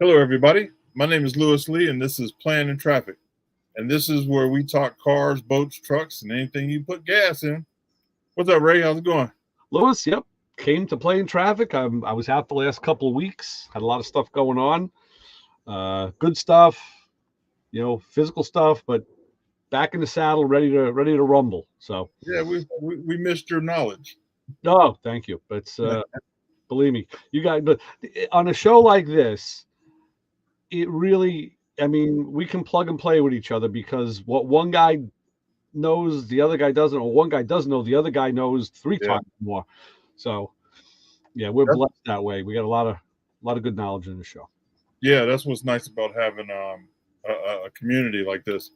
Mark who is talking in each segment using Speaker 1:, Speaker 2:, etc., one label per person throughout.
Speaker 1: Hello, everybody. My name is Lewis Lee, and this is Plan and Traffic. And this is where we talk cars, boats, trucks, and anything you put gas in. What's up, Ray? How's it going?
Speaker 2: Lewis, yep, came to play in traffic. I was out the last couple of weeks. Had a lot of stuff going on. Good stuff, physical stuff, but back in the saddle, ready to rumble. So,
Speaker 1: Yeah, we missed your knowledge.
Speaker 2: oh, thank you. But believe me, you guys. But on a show like this, it really. I mean, we can plug and play with each other because what one guy knows, the other guy doesn't, or one guy doesn't know, the other guy knows three
Speaker 1: Yeah,
Speaker 2: times more. So, yeah, we're
Speaker 1: that's,
Speaker 2: blessed that way. We got a lot of good knowledge in the show.
Speaker 1: yeah, that's what's nice about having a community like this.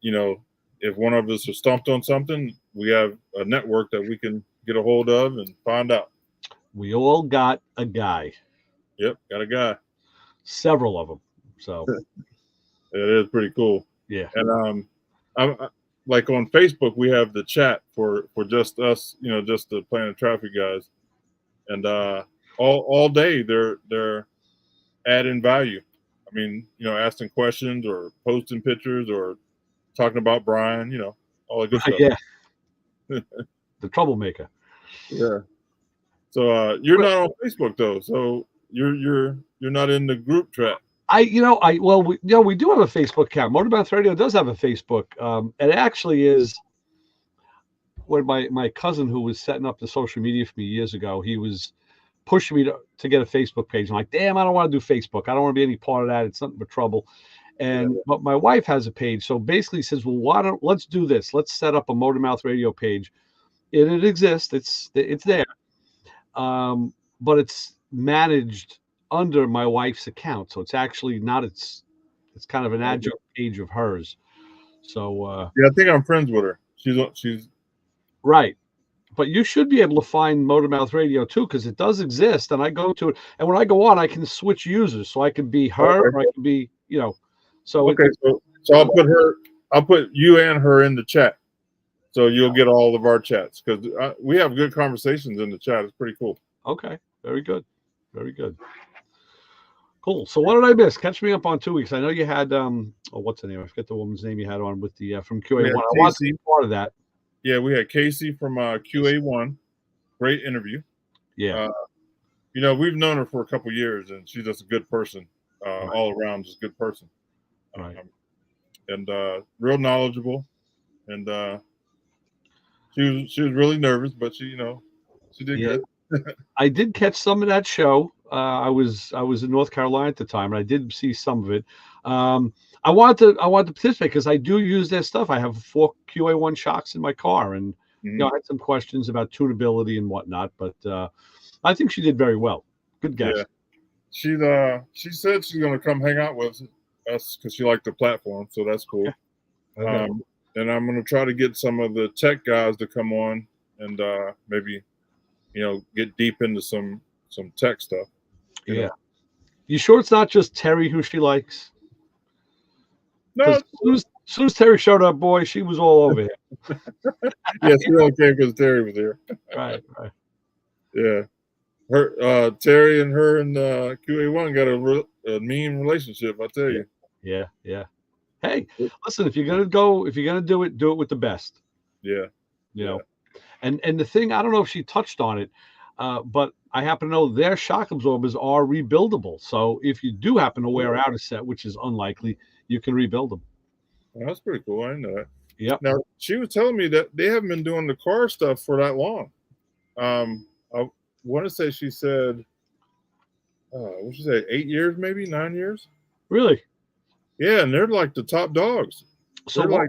Speaker 1: You know, if one of us is stumped on something, we have a network that we can get a hold of and find out.
Speaker 2: We all got a guy,
Speaker 1: Yep, got a guy.
Speaker 2: several of them. So
Speaker 1: It is pretty cool.
Speaker 2: yeah,
Speaker 1: And like on Facebook, we have the chat for just us, just the Planet Traffic guys, and all day they're adding value. I mean, asking questions or posting pictures or talking about Brian, all the good stuff.
Speaker 2: yeah, the troublemaker.
Speaker 1: Yeah. So you're not on Facebook though, so you're not in the group chat.
Speaker 2: We do have a Facebook account. Motormouth Radio does have a Facebook. It actually is when my cousin who was setting up the social media for me years ago, he was pushing me to get a Facebook page. I'm like, damn, I don't want to do Facebook. I don't want to be any part of that. It's nothing but trouble. And but my wife has a page, so basically says, well, let's do this. Let's set up a Motormouth Radio page. It exists. It's there, but it's managed under my wife's account, so it's actually not. It's kind of an adjunct page of hers. So
Speaker 1: Yeah, I think I'm friends with her. She's
Speaker 2: right. But you should be able to find Motormouth Radio too, because it does exist. And I go to it, and when I go on, I can switch users, so I can be her,
Speaker 1: okay.
Speaker 2: or I can be, So
Speaker 1: Okay, so I'll put you and her in the chat, so you'll get all of our chats because we have good conversations in the chat. It's pretty cool.
Speaker 2: Okay, very good, very good, cool. So what did I miss? Catch me up on 2 weeks. I know you had what's the name? I forget the woman's name you had on with the from QA1. I want to be part of that.
Speaker 1: Yeah, we had Casey from QA1. Great interview.
Speaker 2: Yeah.
Speaker 1: We've known her for a couple years, and she's just a good person, all around, just a good person.
Speaker 2: Right.
Speaker 1: And real knowledgeable. And she was really nervous, but she did good.
Speaker 2: I did catch some of that show. I was in North Carolina at the time, and I did see some of it. I want to participate because I do use their stuff. I have 4 QA1 shocks in my car, and I had some questions about tunability and whatnot. But I think she did very well. Good guess.
Speaker 1: Yeah. She said she's going to come hang out with us because she liked the platform, so that's cool.
Speaker 2: Okay.
Speaker 1: And I'm going to try to get some of the tech guys to come on and maybe get deep into some tech stuff.
Speaker 2: Yeah. You sure it's not just Terry who she likes?
Speaker 1: No.
Speaker 2: As soon as Terry showed up, boy, she was all over here.
Speaker 1: Yeah, she only came because Terry was here.
Speaker 2: Right.
Speaker 1: Yeah. Her Terry and her and QA1 got a mean relationship, I tell you.
Speaker 2: Yeah. Hey, listen, if you're gonna do it with the best.
Speaker 1: Yeah.
Speaker 2: And the thing, I don't know if she touched on it, but I happen to know their shock absorbers are rebuildable. So if you do happen to wear out a set, which is unlikely, you can rebuild them.
Speaker 1: Well, that's pretty cool. I didn't know that.
Speaker 2: Yep.
Speaker 1: Now she was telling me that they haven't been doing the car stuff for that long. I want to say she said, what did she say, 8 years, maybe 9 years?
Speaker 2: Really?
Speaker 1: Yeah, and they're like the top dogs.
Speaker 2: So what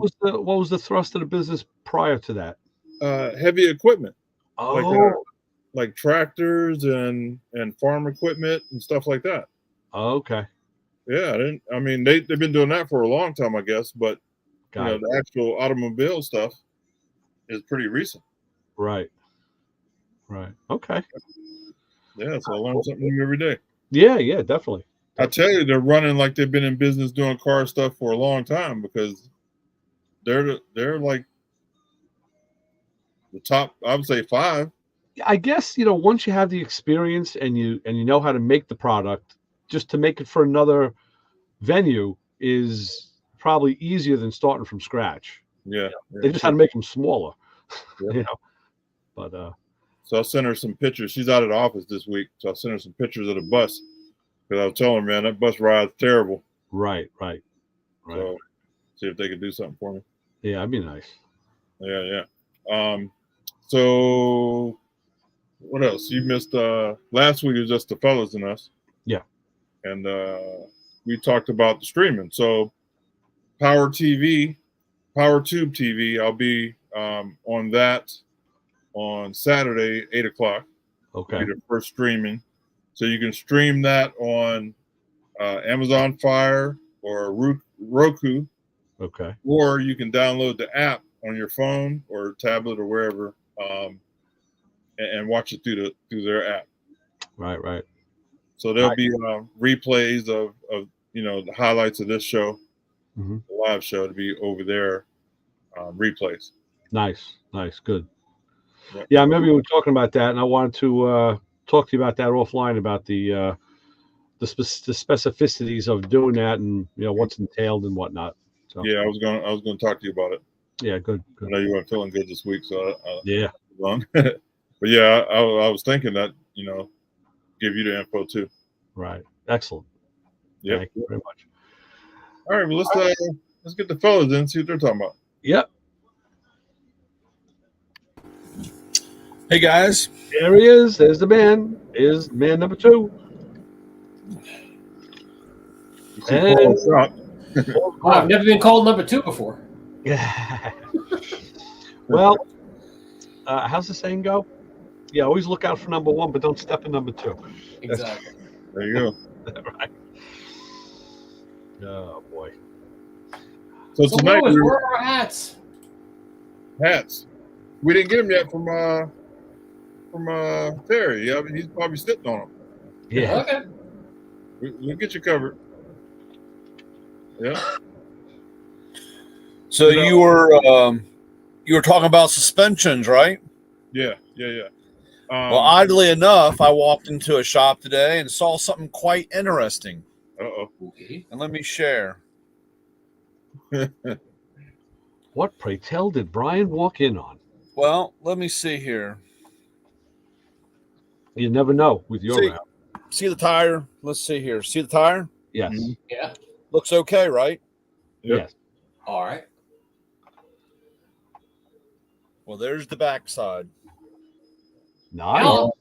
Speaker 2: was the thrust of the business prior to that?
Speaker 1: Heavy equipment.
Speaker 2: Oh,
Speaker 1: like tractors and farm equipment and stuff like that.
Speaker 2: Okay.
Speaker 1: Yeah, they've been doing that for a long time, I guess, but the actual automobile stuff is pretty recent.
Speaker 2: Right. Okay.
Speaker 1: Yeah, so I learn something new every day.
Speaker 2: Yeah, definitely.
Speaker 1: I tell you, they're running like they've been in business doing car stuff for a long time because they're like the top, I would say 5.
Speaker 2: I guess once you have the experience and you know how to make the product, just to make it for another venue is probably easier than starting from scratch.
Speaker 1: Yeah.
Speaker 2: They just had to make them smaller,
Speaker 1: Yep.
Speaker 2: But
Speaker 1: So I'll send her some pictures. She's out of the office this week, so I'll send her some pictures of the bus because I was telling her, man, that bus ride's terrible.
Speaker 2: right.
Speaker 1: So see if they could do something for me.
Speaker 2: Yeah, that'd be nice.
Speaker 1: Yeah. So what else? You missed last week was just the fellas and us.
Speaker 2: Yeah.
Speaker 1: And we talked about the streaming. So Power Tube TV, I'll be on that on Saturday, 8:00.
Speaker 2: Okay.
Speaker 1: Be the first streaming. So you can stream that on Amazon Fire or Roku,
Speaker 2: Okay.
Speaker 1: or you can download the app on your phone or tablet or wherever, and watch it through their app.
Speaker 2: Right.
Speaker 1: So there'll be replays of the highlights of this show,
Speaker 2: Mm-hmm.
Speaker 1: the live show, to be over there, replays.
Speaker 2: Nice, good.
Speaker 1: Yep.
Speaker 2: Yeah, maybe we were talking about that, and I wanted to talk to you about that offline about the specificities of doing that, and what's entailed and whatnot. So
Speaker 1: Yeah, I was going to talk to you about it.
Speaker 2: yeah, good.
Speaker 1: I know you weren't feeling good this week, so
Speaker 2: Yeah.
Speaker 1: But yeah, I was thinking that give you the info too.
Speaker 2: Right. Excellent.
Speaker 1: Yeah.
Speaker 2: Thank you very much.
Speaker 1: All right, well let's get the fellas in, see what they're talking about.
Speaker 2: Yep.
Speaker 3: Hey guys.
Speaker 2: There he is. There's the man. Is man number 2. And
Speaker 4: I've never been called number 2 before.
Speaker 2: Yeah. Well, how's the saying go? Yeah, always look out for number 1, but don't step in number 2.
Speaker 4: Exactly.
Speaker 1: There you go.
Speaker 2: Right. Oh boy.
Speaker 1: So tonight
Speaker 4: where are our hats?
Speaker 1: Hats. We didn't get them yet from Terry. Yeah, I mean, he's probably sitting on them.
Speaker 2: Yeah.
Speaker 4: Okay.
Speaker 1: We'll get you covered. Yeah.
Speaker 3: So you were talking about suspensions, right?
Speaker 1: Yeah.
Speaker 3: Well, oddly enough, I walked into a shop today and saw something quite interesting.
Speaker 4: Okay.
Speaker 3: And let me share.
Speaker 2: What, pray tell, did Brian walk in on?
Speaker 3: Well, let me see here.
Speaker 2: You never know with your route.
Speaker 3: See the tire? Let's see here. See the tire?
Speaker 2: Yes.
Speaker 1: Mm-hmm.
Speaker 4: Yeah.
Speaker 3: Looks okay, right?
Speaker 1: Yep.
Speaker 2: Yes.
Speaker 4: All right.
Speaker 3: Well, there's the backside.
Speaker 2: Nice.
Speaker 4: Oh.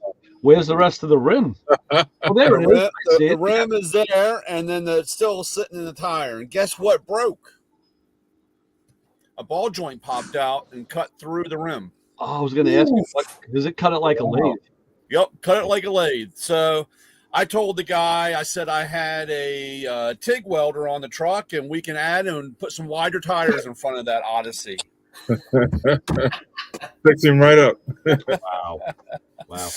Speaker 2: Where's the rest of the rim? Oh, there it is. I see
Speaker 3: The
Speaker 2: it.
Speaker 3: rim is there, and then it's still sitting in the tire. And guess what broke? A ball joint popped out and cut through the rim.
Speaker 2: Oh, I was going to ask you, does it cut it like a lathe?
Speaker 3: Yep, cut it like a lathe. So I told the guy, I said I had a TIG welder on the truck, and we can add and put some wider tires in front of that Odyssey.
Speaker 1: Fix him right up.
Speaker 2: Wow.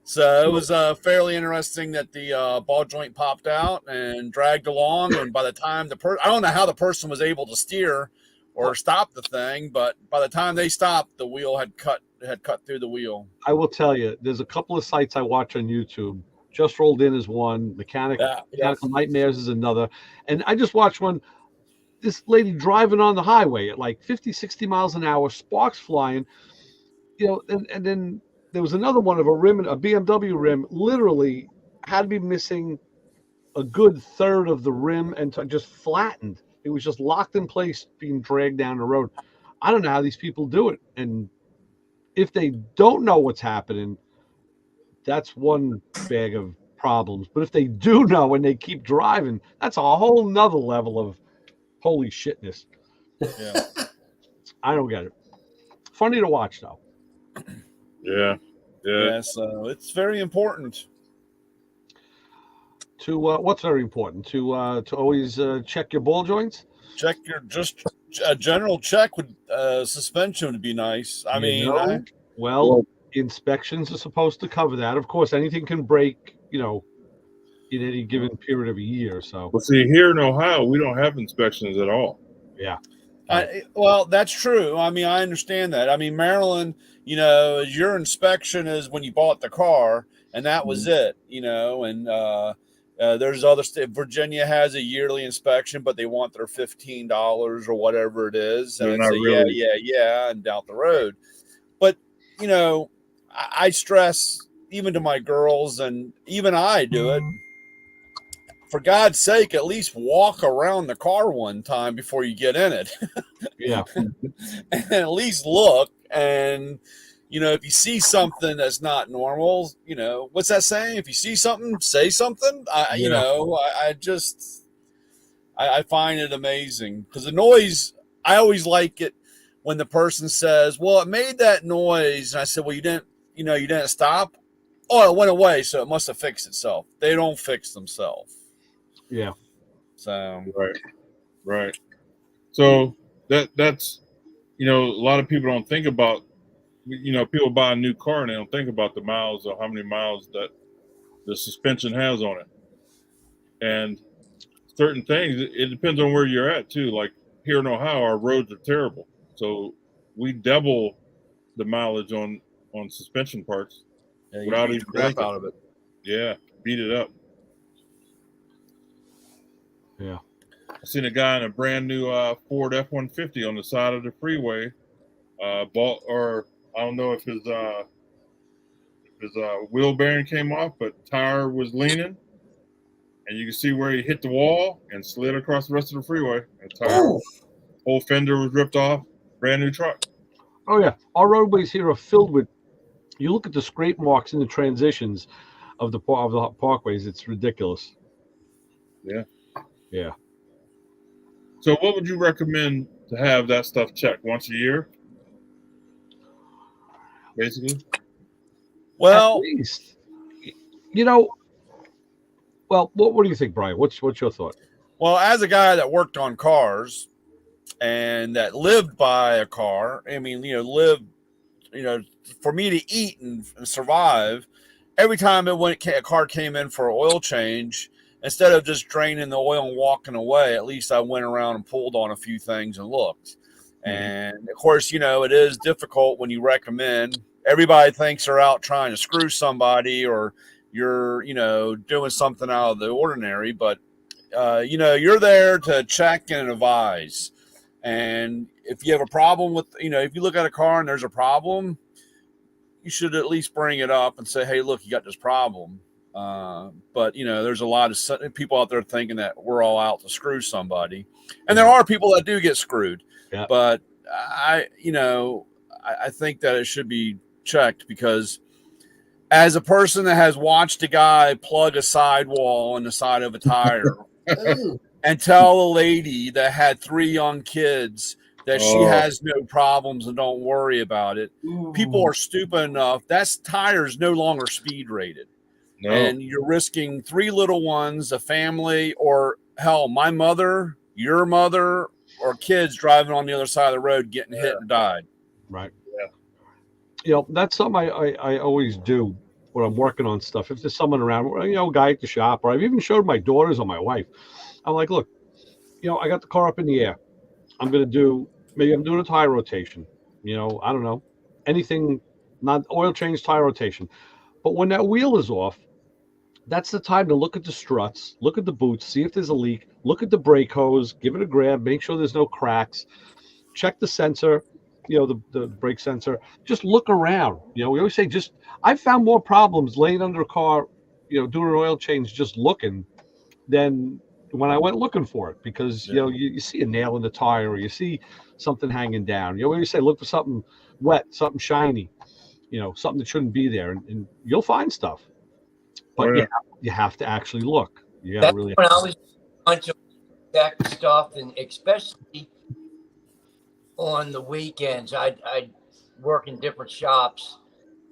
Speaker 3: So it was fairly interesting that the ball joint popped out and dragged along. And by the time I don't know how the person was able to steer or stop the thing, but by the time they stopped, the wheel had cut through the wheel.
Speaker 2: I will tell you, there's a couple of sites I watch on YouTube. Just Rolled In is one. Mechanical Nightmares is another. And I just watched one. This lady driving on the highway at like 50, 60 miles an hour, sparks flying, and then there was another one of a BMW rim, literally had to be missing a good third of the rim and just flattened. It was just locked in place, being dragged down the road. I don't know how these people do it. And if they don't know what's happening, that's one bag of problems. But if they do know and they keep driving, that's a whole nother level of holy shitness.
Speaker 3: Yeah.
Speaker 2: I don't get it. Funny to watch, though.
Speaker 1: Yeah.
Speaker 3: So it's very important.
Speaker 2: To what's very important? To always check your ball joints.
Speaker 3: Check a general check with suspension would be nice. I mean,
Speaker 2: inspections are supposed to cover that. Of course, anything can break, in any given period of a year. So,
Speaker 1: Well, see, here in Ohio, we don't have inspections at all.
Speaker 2: Yeah.
Speaker 3: Well, that's true. I mean, I understand that. I mean, Maryland, your inspection is when you bought the car, and that was it. And There's other state. Virginia has a yearly inspection, but they want their $15 or whatever it is, and
Speaker 1: They're
Speaker 3: it's
Speaker 1: not
Speaker 3: a
Speaker 1: really-
Speaker 3: yeah, and down the road. But you know, I stress even to my girls, and even I do it. For God's sake, at least walk around the car one time before you get in it,
Speaker 2: Yeah.
Speaker 3: and at least look. And you know, if you see something that's not normal, you know, what's that saying? If you see something, say something. You
Speaker 2: Yeah.
Speaker 3: know, I find it amazing because the noise, I always like it when the person says, well, it made that noise. And I said, well, you didn't stop. Oh, it went away. So it must have fixed itself. They don't fix themselves.
Speaker 2: Yeah.
Speaker 3: So,
Speaker 1: Right. So that's, you know, a lot of people don't think about, you know, people buy a new car and they don't think about the miles or how many miles that the suspension has on it. And certain things, it depends on where you're at too. Like here in Ohio, our roads are terrible. So we double the mileage on suspension parts
Speaker 3: yeah, you
Speaker 1: without
Speaker 3: beat
Speaker 1: even
Speaker 3: the crap
Speaker 1: thinking.
Speaker 3: out of it.
Speaker 1: Yeah, beat it up.
Speaker 2: Yeah.
Speaker 1: I seen a guy in a brand new Ford F-150 on the side of the freeway. Bought, or I don't know if his wheel bearing came off, but tire was leaning, and you can see where he hit the wall and slid across the rest of the freeway. And tire, whole fender was ripped off. Brand new truck.
Speaker 2: Oh yeah. Our roadways here are filled with. You look at the scrape marks in the transitions of the parkways. It's ridiculous.
Speaker 1: Yeah.
Speaker 2: Yeah.
Speaker 1: So, what would you recommend to have that stuff checked once a year? Basically.
Speaker 3: Well,
Speaker 2: At least, you know. Well, what do you think, Brian? What's your thought?
Speaker 3: Well, as a guy that worked on cars and that lived by a car, I mean, for me to eat and survive, every time a car came in for an oil change, instead of just draining the oil and walking away, at least I went around and pulled on a few things and looked. Mm-hmm. And of course, you know, it is difficult when you recommend. Everybody thinks they're out trying to screw somebody, or you're, you know, doing something out of the ordinary, but you know, you're there to check and advise. And if you have a problem with, you know, if you look at a car and there's a problem, you should at least bring it up and say, hey, look, you got this problem. But, you know, there's a lot of people out there thinking that we're all out to screw somebody. And there are people that do get screwed. Yeah. But I think that it should be checked, because as a person that has watched a guy plug a sidewall on the side of a tire and tell a lady that had 3 young kids that she has no problems and don't worry about it. People are stupid enough. That tire is no longer speed rated. No. And you're risking 3 little ones, a family, or hell, my mother, your mother, or kids driving on the other side of the road getting hit and died.
Speaker 2: Right. Yeah. You know, that's something I always do when I'm working on stuff. If there's someone around, you know, a guy at the shop, or I've even showed my daughters or my wife, I'm like, look, you know, I got the car up in the air. I'm doing a tire rotation. You know, I don't know, anything, not oil change, tire rotation. But when that wheel is off, that's the time to look at the struts, look at the boots, see if there's a leak, look at the brake hose, give it a grab, make sure there's no cracks, check the sensor, you know, the brake sensor. Just look around. You know, we always say I found more problems laying under a car, you know, doing an oil change, just looking, than when I went looking for it, because, you know, you see a nail in the tire, or you see something hanging down. You always say, look for something wet, something shiny, you know, something that shouldn't be there, and you'll find stuff. But you have to actually look. You got to really.
Speaker 5: When I was a bunch of that stuff, and especially on the weekends, I'd work in different shops,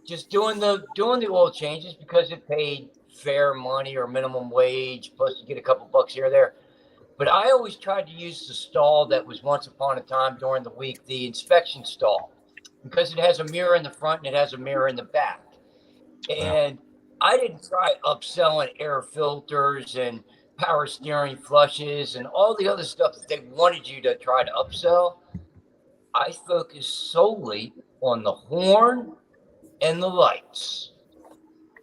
Speaker 5: just doing the oil changes, because it paid fair money or minimum wage, plus you get a couple bucks here or there. But I always tried to use the stall that was once upon a time during the week, the inspection stall, because it has a mirror in the front and it has a mirror in the back. And I didn't try upselling air filters and power steering flushes and all the other stuff that they wanted you to try to upsell. I focused solely on the horn and the lights.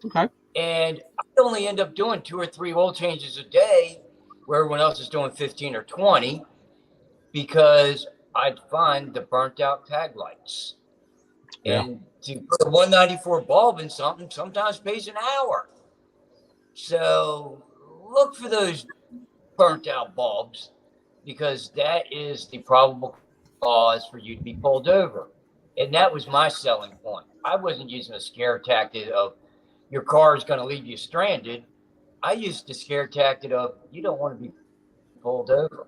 Speaker 2: Okay.
Speaker 5: And I only end up doing 2 or 3 oil changes a day, where everyone else is doing 15 or 20, because I'd find the burnt out tag lights.
Speaker 2: Yeah.
Speaker 5: And to put a 194 bulb in something sometimes pays an hour. So look for those burnt out bulbs, because that is the probable cause for you to be pulled over. And that was my selling point. I wasn't using a scare tactic of your car is going to leave you stranded. I used the scare tactic of you don't want to be pulled over.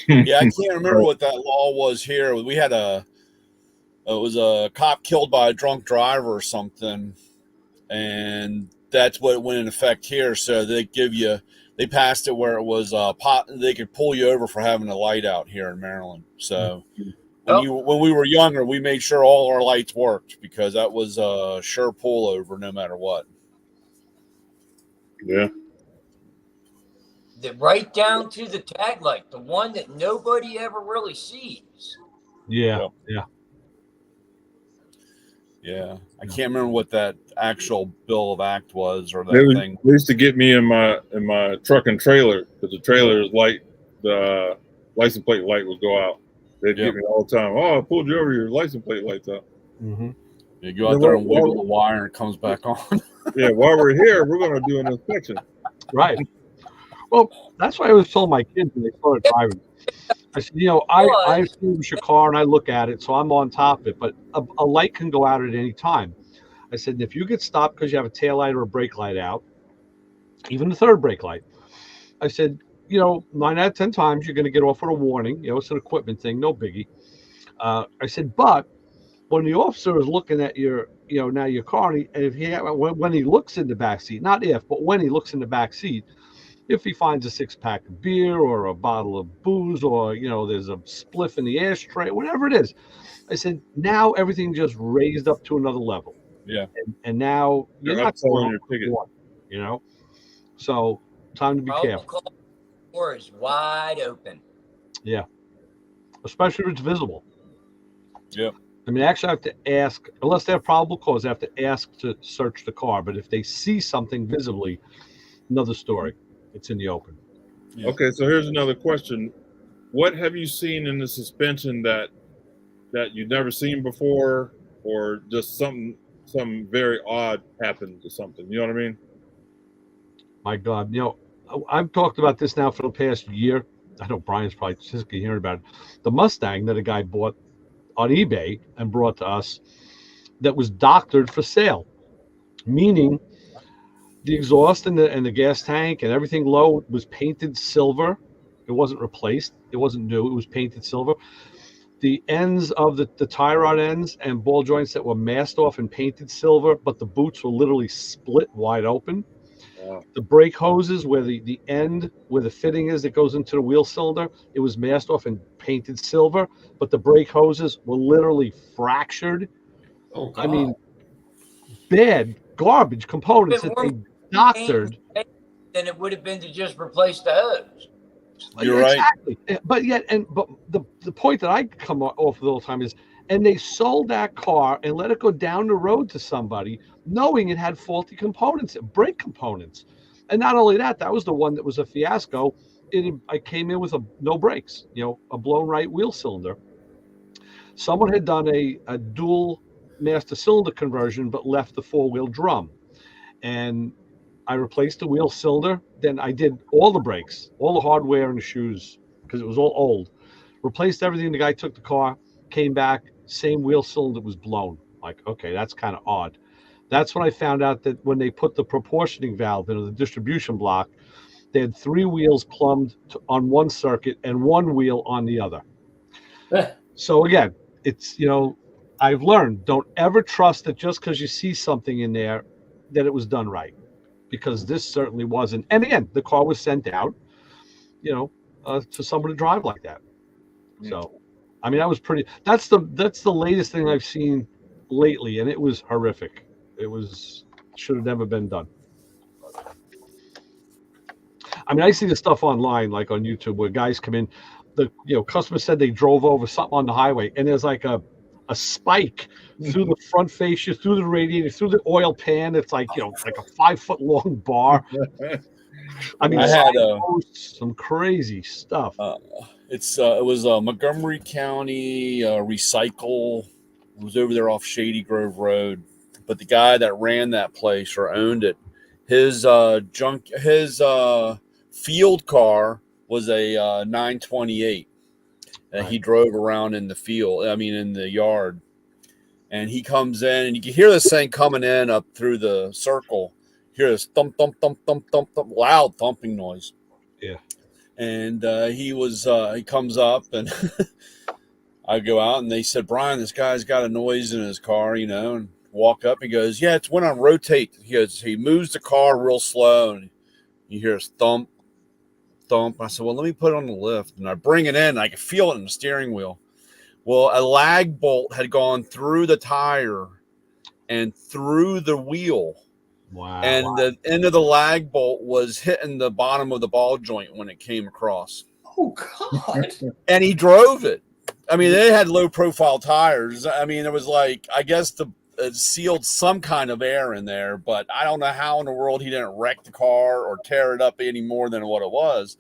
Speaker 3: Yeah, I can't remember what that law was here. We had it was a cop killed by a drunk driver or something, and that's what went in effect here. So they passed it where it was they could pull you over for having a light out here in Maryland. So when we were younger, we made sure all our lights worked, because that was a sure pullover no matter what.
Speaker 1: Yeah.
Speaker 5: Right down to the tag light, the one that nobody ever really sees.
Speaker 2: Yeah.
Speaker 3: I can't remember what that actual bill of act was, or
Speaker 1: They
Speaker 3: thing.
Speaker 1: used to get me in my truck and trailer, because the trailer's light, the license plate light would go out. They'd get me all the time. Oh, I pulled you over, your license plate light's out.
Speaker 2: Mm-hmm.
Speaker 3: You go out there and wiggle the wire, and it comes back on.
Speaker 1: Yeah, while we're here, we're going to do an inspection.
Speaker 2: Right. Well, that's why I always told my kids when they started driving. I said, I service your car and I look at it, so I'm on top of it. But a light can go out at any time. I said, if you get stopped because you have a tail light or a brake light out, even the third brake light, I said, 9 out of 10 times you're going to get off with a warning. It's an equipment thing, no biggie. I said, but when the officer is looking at your, now your car, and when he looks in the back seat, not if, but when he looks in the back seat, if he finds a 6-pack of beer or a bottle of booze, or there's a spliff in the ashtray, whatever it is, I said, now everything just raised up to another level.
Speaker 3: Yeah.
Speaker 2: And now you're not
Speaker 1: selling your ticket.
Speaker 2: So time to be careful.
Speaker 5: Door is wide open.
Speaker 2: Yeah. Especially if it's visible.
Speaker 3: Yeah.
Speaker 2: I mean, actually, I have to ask, unless they have probable cause, I have to ask to search the car. But if they see something visibly, another story. It's in the open.
Speaker 3: Yeah.
Speaker 1: Okay, so here's another question. What have you seen in the suspension that you've never seen before, or just something very odd happened to something? You know what I mean?
Speaker 2: My God, I've talked about this now for the past year. I know Brian's probably sick of hearing about it. The Mustang that a guy bought on eBay and brought to us, that was doctored for sale, meaning the exhaust and the gas tank and everything low was painted silver. It wasn't replaced. It wasn't new. It was painted silver. The ends of the tie rod ends and ball joints that were masked off and painted silver, but the boots were literally split wide open.
Speaker 1: Wow.
Speaker 2: The brake hoses, where the end where the fitting is that goes into the wheel cylinder, it was masked off and painted silver, but the brake hoses were literally fractured.
Speaker 4: Oh, God.
Speaker 2: I mean, bad garbage components that they doctored.
Speaker 5: Then it would have been to just replace the hose.
Speaker 3: You're right.
Speaker 2: Exactly. But the point that I come off with all the time is, and they sold that car and let it go down the road to somebody, knowing it had faulty components, brake components. And not only that, that was the one that was a fiasco. I came in with no brakes, a blown right wheel cylinder. Someone had done a dual master cylinder conversion, but left the 4-wheel drum. And I replaced the wheel cylinder. Then I did all the brakes, all the hardware and the shoes, because it was all old. Replaced everything. The guy took the car, came back, same wheel cylinder was blown. Like, okay, that's kind of odd. That's when I found out that when they put the proportioning valve into the distribution block, they had 3 wheels plumbed on one circuit and 1 wheel on the other. So again, it's, I've learned, don't ever trust that just because you see something in there that it was done right, because this certainly wasn't. And again, the car was sent out, to someone to drive like that. So, I mean, that's the latest thing I've seen lately, and it was horrific. It should have never been done. I mean, I see the stuff online, like on YouTube, where guys come in, the customer said they drove over something on the highway, and there's like a a spike through the front fascia, through the radiator, through the oil pan. It's like, like a 5-foot long bar. I mean,
Speaker 3: I had
Speaker 2: some crazy stuff.
Speaker 3: it was Montgomery County Recycle. It was over there off Shady Grove Road, but the guy that ran that place or owned it, his field car was a 928, and he drove around in the field. I mean, in the yard, and he comes in, and you can hear this thing coming in up through the circle. Hear this thump, thump, thump, thump, thump, thump, loud thumping noise.
Speaker 2: Yeah.
Speaker 3: And he comes up, and I go out, and they said, Brian, this guy's got a noise in his car, and walk up. He goes, yeah, it's when I rotate. He moves the car real slow, and you hear this thump, thump. I said, well, let me put it on the lift, and I bring it in, and I can feel it in the steering wheel. Well, a lag bolt had gone through the tire and through the wheel.
Speaker 2: Wow.
Speaker 3: And the end of the lag bolt was hitting the bottom of the ball joint when it came across.
Speaker 4: Oh, God.
Speaker 3: And he drove it. I mean, they had low profile tires. I mean, it was like, I guess it sealed some kind of air in there, but I don't know how in the world he didn't wreck the car or tear it up any more than what it was.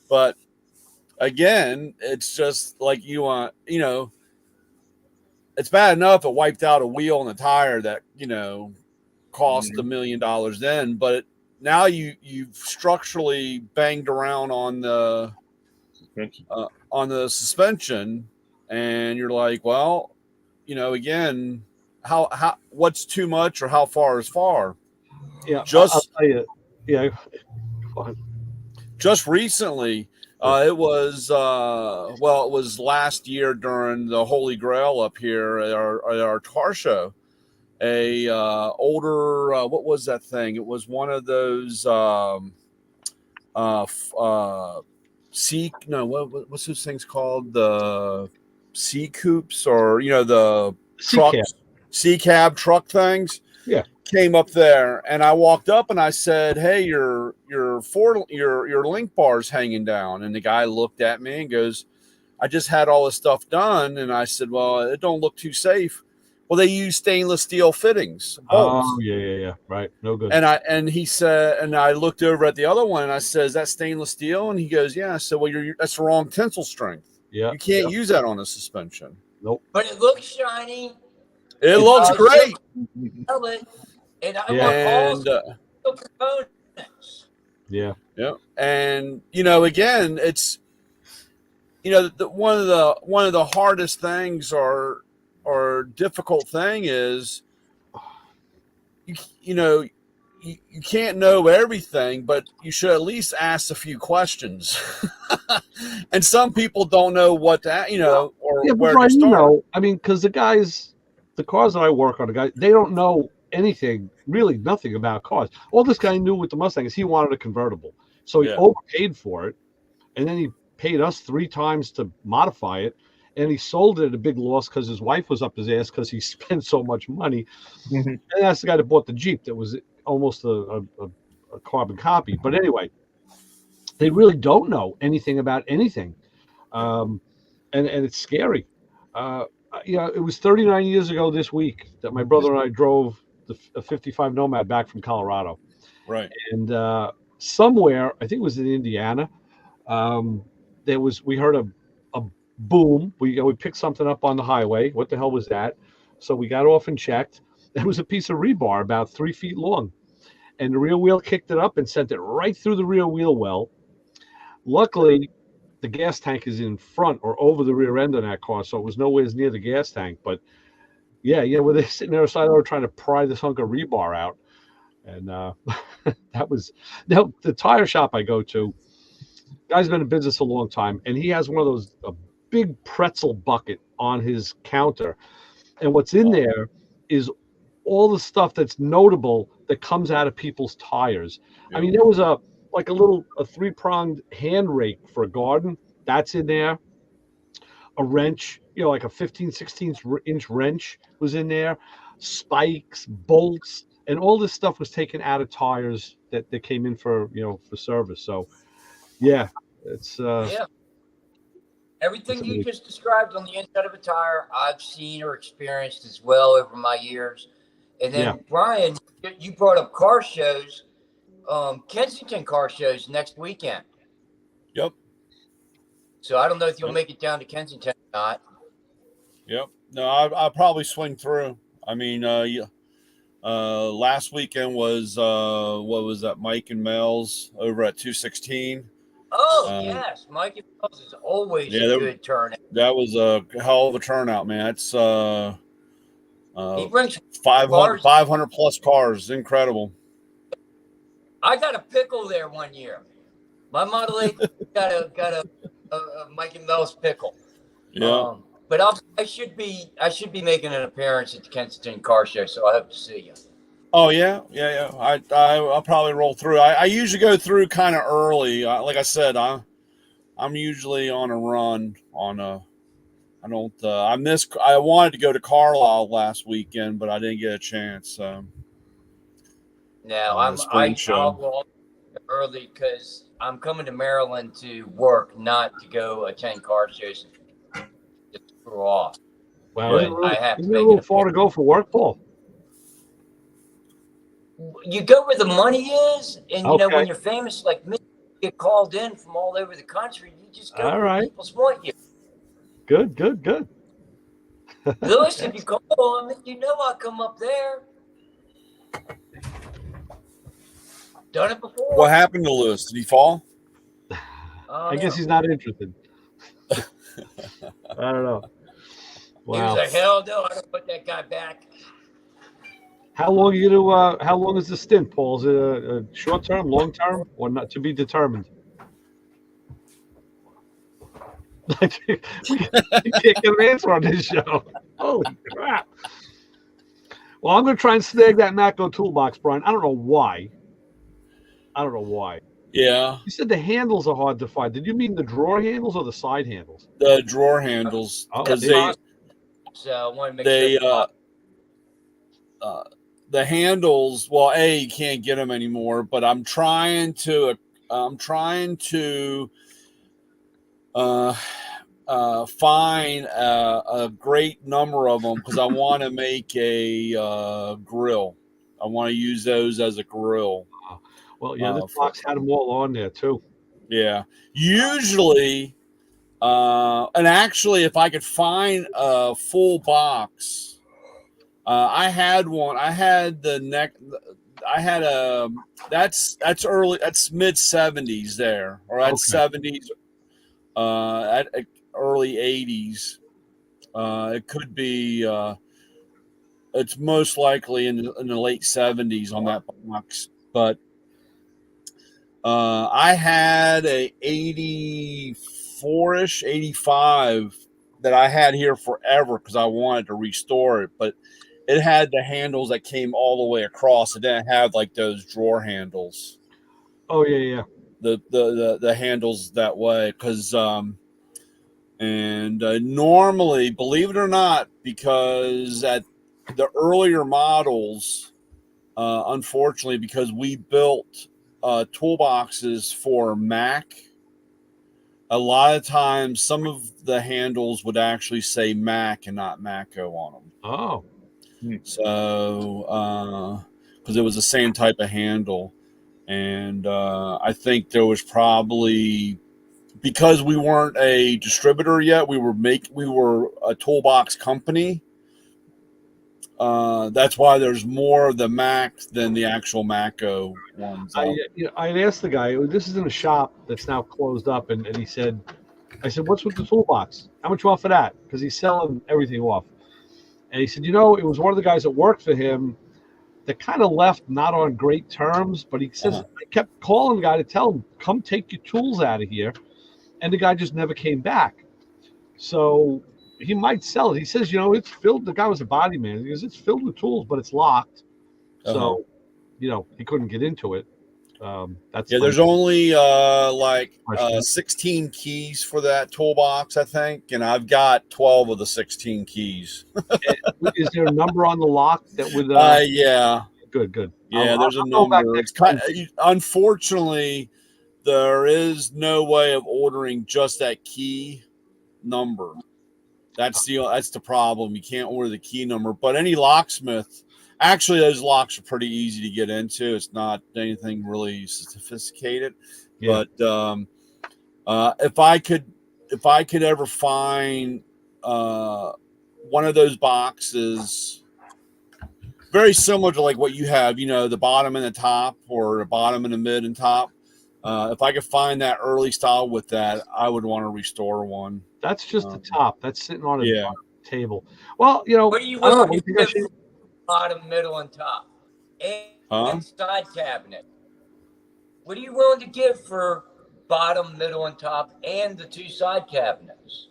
Speaker 3: But again, it's just like it's bad enough it wiped out a wheel and a tire that, cost $1 million then, but now you've structurally banged around on the suspension, and you're like, well, again, how what's too much or how far is far?
Speaker 2: Yeah,
Speaker 3: just
Speaker 2: I'll tell you. Yeah,
Speaker 3: just recently, it was last year during the Holy Grail up here at our car show. A older what was that thing? It was one of those what's those things called? The C coupes, or the trucks, C cab truck things.
Speaker 2: Yeah,
Speaker 3: came up there, and I walked up and I said, "Hey, your link bar's hanging down." And the guy looked at me and goes, "I just had all this stuff done." And I said, "Well, it don't look too safe." Well, they use stainless steel fittings. Bolts.
Speaker 2: Oh, yeah. Right. No good.
Speaker 3: And he said, and I looked over at the other one, and I said, "Is that stainless steel?" And he goes, "Yeah." I said, "Well, that's the wrong tensile strength.
Speaker 2: Yeah.
Speaker 3: You can't use that on a suspension."
Speaker 2: Nope.
Speaker 5: But it looks shiny.
Speaker 3: It looks great.
Speaker 5: And I
Speaker 3: want
Speaker 5: all components.
Speaker 2: Yeah.
Speaker 3: Yeah. And again, it's one of the hardest things or difficult thing is you can't know everything, but you should at least ask a few questions. And some people don't know what to where to start.
Speaker 2: I mean, because the cars that I work on, they don't know anything, really nothing about cars. All this guy knew with the Mustang is he wanted a convertible, so he overpaid for it, and then he paid us 3 times to modify it. And he sold it at a big loss because his wife was up his ass because he spent so much money. Mm-hmm. And that's the guy that bought the Jeep that was almost a carbon copy. But anyway, they really don't know anything about anything. And it's scary. It was 39 years ago this week that my brother and I drove a 55 Nomad back from Colorado.
Speaker 3: Right.
Speaker 2: And somewhere, I think it was in Indiana, we heard a boom. We picked something up on the highway. What the hell was that? So we got off and checked. It was a piece of rebar about 3 feet long. And the rear wheel kicked it up and sent it right through the rear wheel well. Luckily, the gas tank is in front or over the rear end of that car, so it was nowhere near the gas tank. But yeah, where they're sitting there side over trying to pry this hunk of rebar out. And that was the tire shop I go to. Guy's been in business a long time, and he has one of those big pretzel bucket on his counter, and what's in there is all the stuff that's notable that comes out of people's tires. I mean, there was a 3-pronged hand rake for a garden that's in there, a wrench, like a 16 inch wrench was in there, spikes, bolts, and all this stuff was taken out of tires that came in for service. So yeah, it's
Speaker 5: Everything you just described on the inside of a tire, I've seen or experienced as well over my years. And then,
Speaker 2: Yeah.
Speaker 5: Brian, you brought up car shows. Kensington car shows next weekend.
Speaker 3: Yep.
Speaker 5: So I don't know if you'll make it down to Kensington or not.
Speaker 3: Yep. No, I'll probably swing through. I mean, last weekend was what was that? Mike and Mel's over at 216.
Speaker 5: Oh, yes. Mike and Mel's is always a good turnout.
Speaker 3: That was a hell of a turnout, man. It's
Speaker 5: he brings
Speaker 3: 500 plus cars. Incredible.
Speaker 5: I got a pickle there one year. My Model 8 got a Mike and Mel's pickle.
Speaker 3: Yeah.
Speaker 5: But I should be making an appearance at the Kensington Car Show, so I hope to see you.
Speaker 3: Oh yeah. I'll probably roll through. I usually go through kind of early. Like I said, I'm usually on a run. I wanted to go to Carlisle last weekend, but I didn't get a chance. So.
Speaker 5: No, I'll go early because I'm coming to Maryland to work, not to go attend car shows. Just screw off.
Speaker 2: Well,
Speaker 5: I have
Speaker 2: isn't it a little far to go for work, Paul?
Speaker 5: You go where the money is, and you know
Speaker 2: Okay.
Speaker 5: when you're famous like me, you get called in from all over the country. You just go
Speaker 2: All
Speaker 5: where
Speaker 2: right.
Speaker 5: people want you.
Speaker 2: Good.
Speaker 5: Lewis, if you call me, you know I'll come up there. Done it before.
Speaker 3: What happened to Lewis? Did he fall?
Speaker 2: I guess he's not interested. I don't know.
Speaker 5: He was
Speaker 2: Wow.
Speaker 5: like, hell no, I don't put that guy back.
Speaker 2: How long are you gonna? How long is the stint, Paul? Is it a short term, long term, or not to be determined? You can't get an answer on this show. Holy crap! Well, I'm gonna try and snag that Matco toolbox, Brian. I don't know why.
Speaker 3: Yeah.
Speaker 2: You said the handles are hard to find. Did you mean the drawer handles or the side handles?
Speaker 3: The drawer handles,
Speaker 2: Oh,
Speaker 3: because
Speaker 2: yeah.
Speaker 5: So I want to make sure.
Speaker 3: the handles. Well, you can't get them anymore. But I'm trying to find a great number of them because I want to make a grill. I want to use those as a grill.
Speaker 2: Well, yeah, this box had them all on there too.
Speaker 3: Yeah. Usually, and actually, if I could find a full box, I had one. I had the neck. I had a. That's early. That's mid 70s there, or that's 70s. At early 80s. It could be. It's most likely in the late 70s on that box, but. I had a 84-ish, 85 that I had here forever because I wanted to restore it, but it had the handles that came all the way across. It didn't have like those drawer handles.
Speaker 2: Oh yeah.
Speaker 3: The handles that way because normally, believe it or not, because at the earlier models, unfortunately, because we built toolboxes for Mac, a lot of times some of the handles would actually say Mac and not Matco on them.
Speaker 2: Oh.
Speaker 3: So because it was the same type of handle, and I think there was probably, because we weren't a distributor yet, we were a toolbox company. That's why there's more of the Mac than the actual Matco ones.
Speaker 2: I had asked the guy. This is in a shop that's now closed up, and he said, "I said, what's with the toolbox? How much you want for that?" Because he's selling everything off. And he said, it was one of the guys that worked for him that kind of left not on great terms, but he says, I kept calling the guy to tell him, come take your tools out of here. And the guy just never came back. So he might sell it. He says, it's filled. The guy was a body man. He goes, it's filled with tools, but it's locked. So, he couldn't get into it.
Speaker 3: There's only 16 keys for that toolbox, I think, and I've got 12 of the 16 keys.
Speaker 2: Is there a number on the lock that would?
Speaker 3: Yeah.
Speaker 2: Good.
Speaker 3: Yeah, there's a number. It's unfortunately, there is no way of ordering just that key number. That's the problem. You can't order the key number. But any locksmith, actually, those locks are pretty easy to get into. It's not anything really sophisticated.
Speaker 2: Yeah.
Speaker 3: But if I could ever find one of those boxes, very similar to like what you have, you know, the bottom and the top, or the bottom and the mid and top. If I could find that early style with that, I would want to restore one.
Speaker 2: That's just the top. That's sitting on a
Speaker 3: Yeah.
Speaker 2: table. Well, you know,
Speaker 5: What are you
Speaker 2: I don't know,
Speaker 5: willing
Speaker 2: what
Speaker 5: to
Speaker 2: do you guys
Speaker 5: give
Speaker 2: think?
Speaker 5: for bottom, middle, and top? And side cabinet. What are you willing to give for bottom, middle, and top, and the 2 side cabinets?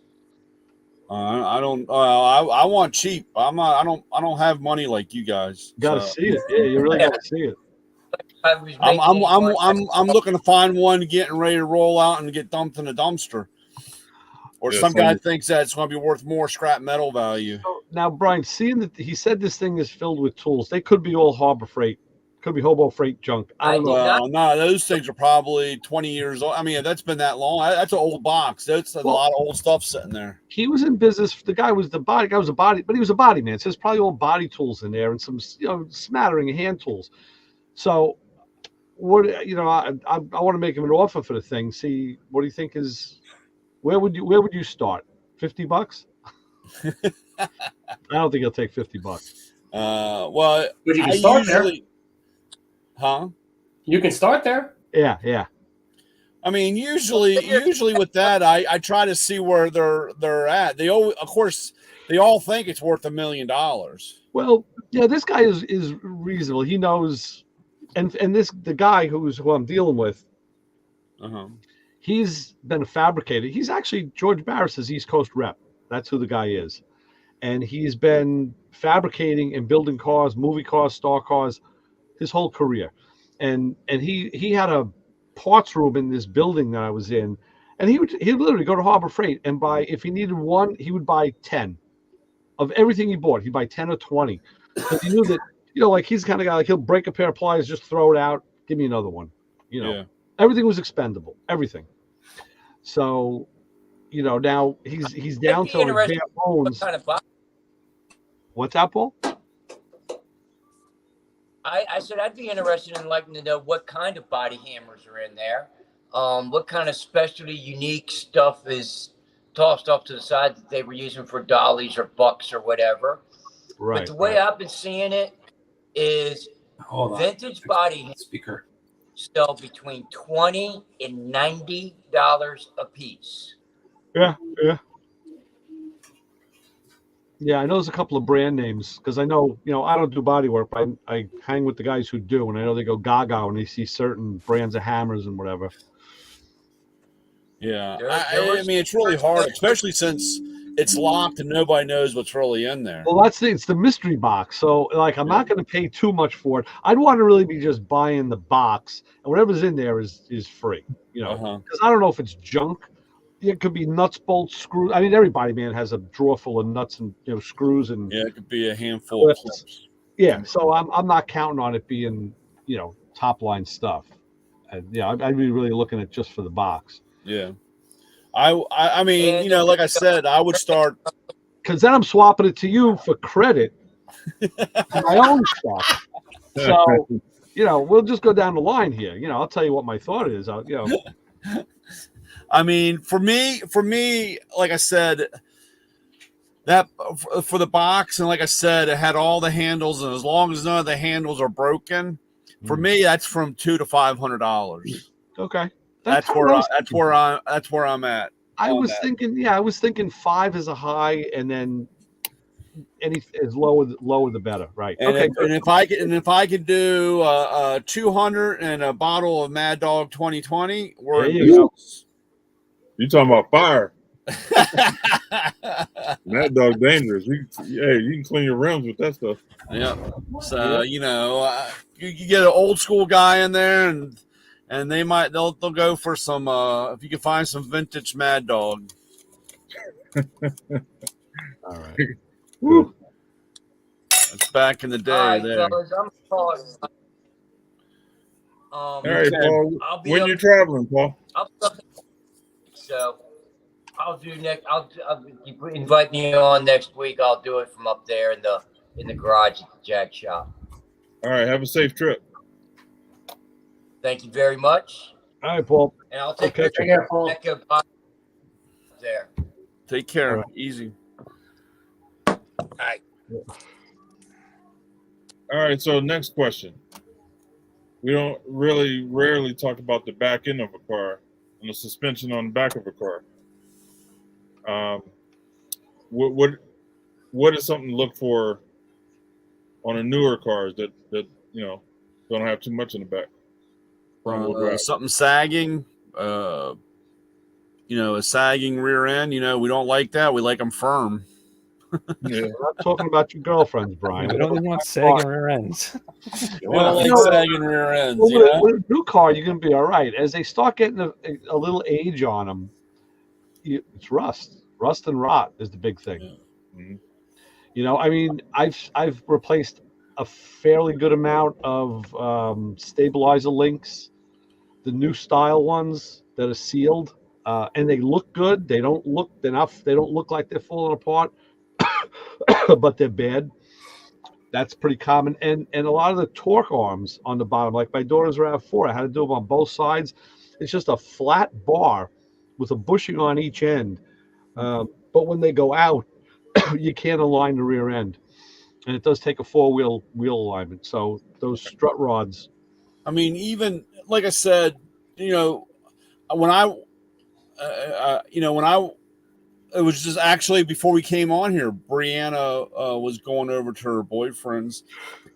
Speaker 3: I don't. I want cheap. I'm not. I don't have money like you guys.
Speaker 2: You gotta see it. Yeah, you really gotta see it.
Speaker 5: I was
Speaker 3: I'm looking to find one getting ready to roll out and get dumped in a dumpster. Or
Speaker 1: Yeah,
Speaker 3: some guy
Speaker 1: same.
Speaker 3: thinks that it's going to be worth more scrap metal value.
Speaker 2: So now, Brian, seeing that he said this thing is filled with tools, they could be all Harbor Freight, could be Hobo Freight junk. I don't know.
Speaker 3: Well, no, those things are probably 20 years old. I mean, if that's been that long, that's an old box. That's a lot of old stuff sitting there.
Speaker 2: He was in business. The guy was a body, but he was a body man. So there's probably all body tools in there and some, you know, smattering of hand tools. So, what, you know, I want to make him an offer for the thing. See, what do you think is? Where would you start? $50? I don't think he'll take $50.
Speaker 3: Well,
Speaker 4: But you can start there.
Speaker 3: Huh?
Speaker 4: You can start there.
Speaker 2: Yeah.
Speaker 3: I mean, usually with that, I try to see where they're at. They all think it's worth $1 million.
Speaker 2: Well, yeah, this guy is reasonable. He knows, and the guy who I'm dealing with, he's been a fabricator. He's actually George Barris's East Coast rep. That's who the guy is, and he's been fabricating and building cars, movie cars, star cars, his whole career. And he had a parts room in this building that I was in, and he'd literally go to Harbor Freight and buy, if he needed one, he would buy 10 of everything he bought. He'd buy 10 or 20 because he knew that, you know, like he's the kind of guy, like he'll break a pair of pliers, just throw it out, give me another one. You know, everything was expendable, everything. So, you know, now he's down to like bare bones.
Speaker 5: What kind of box?
Speaker 2: What's that, Paul?
Speaker 5: I said I'd be interested in liking to know what kind of body hammers are in there. What kind of specialty, unique stuff is tossed off to the side that they were using for dollies or bucks or whatever.
Speaker 2: Right.
Speaker 5: But the way I've been seeing it is vintage body
Speaker 4: speaker
Speaker 5: sell between $20 and $90 a piece.
Speaker 2: Yeah. Yeah, I know there's a couple of brand names because I know, you know, I don't do body work, but I hang with the guys who do, and I know they go gaga when they see certain brands of hammers and whatever.
Speaker 3: Yeah, I mean, it's really hard, especially since it's locked and nobody knows what's really in there.
Speaker 2: Well, it's the mystery box. So, like, I'm not going to pay too much for it. I'd want to really be just buying the box, and whatever's in there is free, you know, because I don't know if it's junk. It could be nuts, bolts, screws. I mean, every body man has a drawer full of nuts and, you know, screws and
Speaker 3: it could be a handful of clips.
Speaker 2: Yeah, so I'm not counting on it being, you know, top line stuff. And yeah, I'd be really looking at just for the box.
Speaker 3: Yeah, I mean, you know, like I said, I would start
Speaker 2: because then I'm swapping it to you for credit for my own stuff. So, you know, we'll just go down the line here. You know, I'll tell you what my thought is. You know.
Speaker 3: I mean, for me, like I said, that for the box, and like I said, it had all the handles, and as long as none of the handles are broken, for me, that's from $200 to $500.
Speaker 2: Okay,
Speaker 3: that's where I'm at.
Speaker 2: I was thinking 5 is a high, and then any as lower the better, right?
Speaker 3: And if I could do 200 and a bottle of Mad Dog 2020, we're in business.
Speaker 1: You talking about fire? Mad Dog dangerous. You can clean your rims with that stuff.
Speaker 3: Yeah. So you know, you get an old school guy in there, and they'll go for some. If you can find some vintage Mad Dog.
Speaker 2: All right.
Speaker 3: Woo. That's back in the day.
Speaker 5: All right,
Speaker 3: there.
Speaker 5: fellas, I'm calling.
Speaker 1: All right, Paul. When you're traveling, Paul.
Speaker 5: So, I'll do next. You invite me on next week. I'll do it from up there in the garage at the Jack shop.
Speaker 1: All right. Have a safe trip.
Speaker 5: Thank you very much.
Speaker 2: All right, Paul.
Speaker 5: And I'll take
Speaker 2: Okay.
Speaker 4: Take care, Paul.
Speaker 5: there.
Speaker 3: Take care.
Speaker 2: All right.
Speaker 3: Easy.
Speaker 5: All right.
Speaker 1: All right. So next question. We don't rarely talk about the back end of a car and the suspension on the back of a car. What is something to look for on a newer cars that don't have too much in the back?
Speaker 3: Something sagging, a sagging rear end. We don't like that. We like them firm.
Speaker 1: Yeah.
Speaker 2: We're not talking about your girlfriends, Brian.
Speaker 6: We only want sagging rear ends.
Speaker 3: We don't like sagging rear ends.
Speaker 2: Well, with a new car, you're going to be all right. As they start getting a little age on them, it's rust. Rust and rot is the big thing.
Speaker 3: Yeah.
Speaker 1: Mm-hmm.
Speaker 2: I mean, I've replaced a fairly good amount of stabilizer links, the new style ones that are sealed, and they look good. They don't look like they're falling apart, but they're bad. That's pretty common. And a lot of the torque arms on the bottom, like my daughter's RAV4, I had to do them on both sides. It's just a flat bar with a bushing on each end. But when they go out, you can't align the rear end. And it does take a four-wheel alignment. So those strut rods.
Speaker 3: I mean, even like I said, when it was just actually before we came on here, Brianna was going over to her boyfriend's,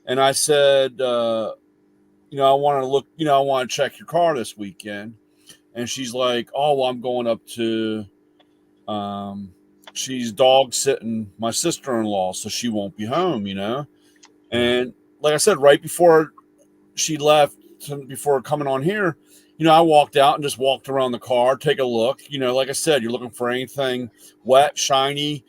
Speaker 3: and I said, I want to check your car this weekend, and she's like, oh, well, I'm going up to, she's dog sitting my sister-in-law, so she won't be home, and like I said, right before she left, before coming on here, I walked out and just walked around the car, take a look. Like I said, you're looking for anything wet, shiny,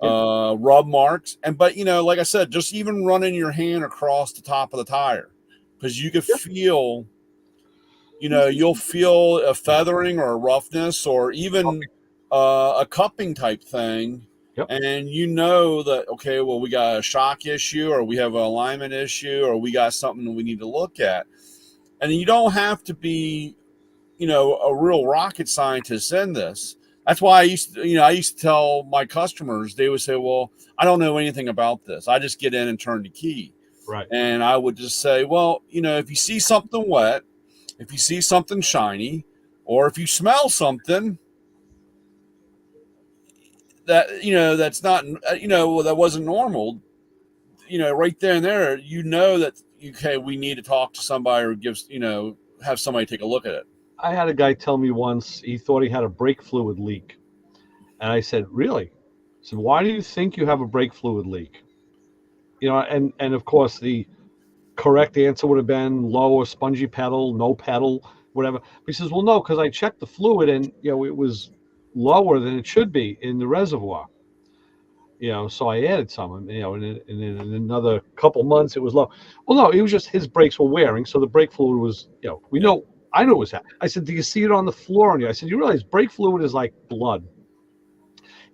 Speaker 3: rub marks. But like I said, just even running your hand across the top of the tire, because you can feel, you'll feel a feathering or a roughness or even a cupping type thing.
Speaker 2: Yep.
Speaker 3: And that, okay, well, we got a shock issue, or we have an alignment issue, or we got something that we need to look at. And you don't have to be, a real rocket scientist in this. That's why I used to tell my customers, they would say, well, I don't know anything about this. I just get in and turn the key.
Speaker 2: Right.
Speaker 3: And I would just say, well, if you see something wet, if you see something shiny, or if you smell something that, that's not, that wasn't normal, right there and there, that, okay, we need to talk to somebody or have somebody take a look at it.
Speaker 2: I had a guy tell me once he thought he had a brake fluid leak. And I said, really? I said, why do you think you have a brake fluid leak? And of course, the correct answer would have been low or spongy pedal, no pedal, whatever. But he says, well, no, because I checked the fluid and, it was lower than it should be in the reservoir. So I added some, and in another couple months, it was low. Well, no, it was just his brakes were wearing. So the brake fluid was, I know it was that. I said, do you see it on the floor? And I said, you realize brake fluid is like blood.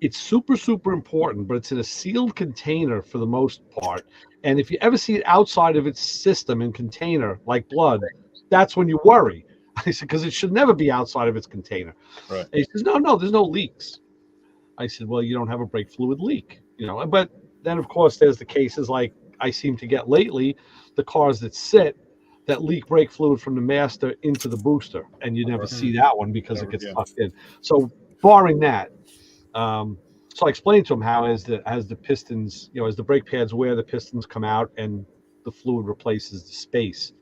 Speaker 2: It's super, super important, but it's in a sealed container for the most part. And if you ever see it outside of its system and container, like blood, that's when you worry. I said, because it should never be outside of its container.
Speaker 3: Right.
Speaker 2: And he says, no, there's no leaks. I said, well, you don't have a brake fluid leak, But then, of course, there's the cases like I seem to get lately, the cars that leak brake fluid from the master into the booster, and you never see that one because it gets tucked in. So, barring that, so I explained to him how as the pistons, as the brake pads wear, the pistons come out and the fluid replaces the space.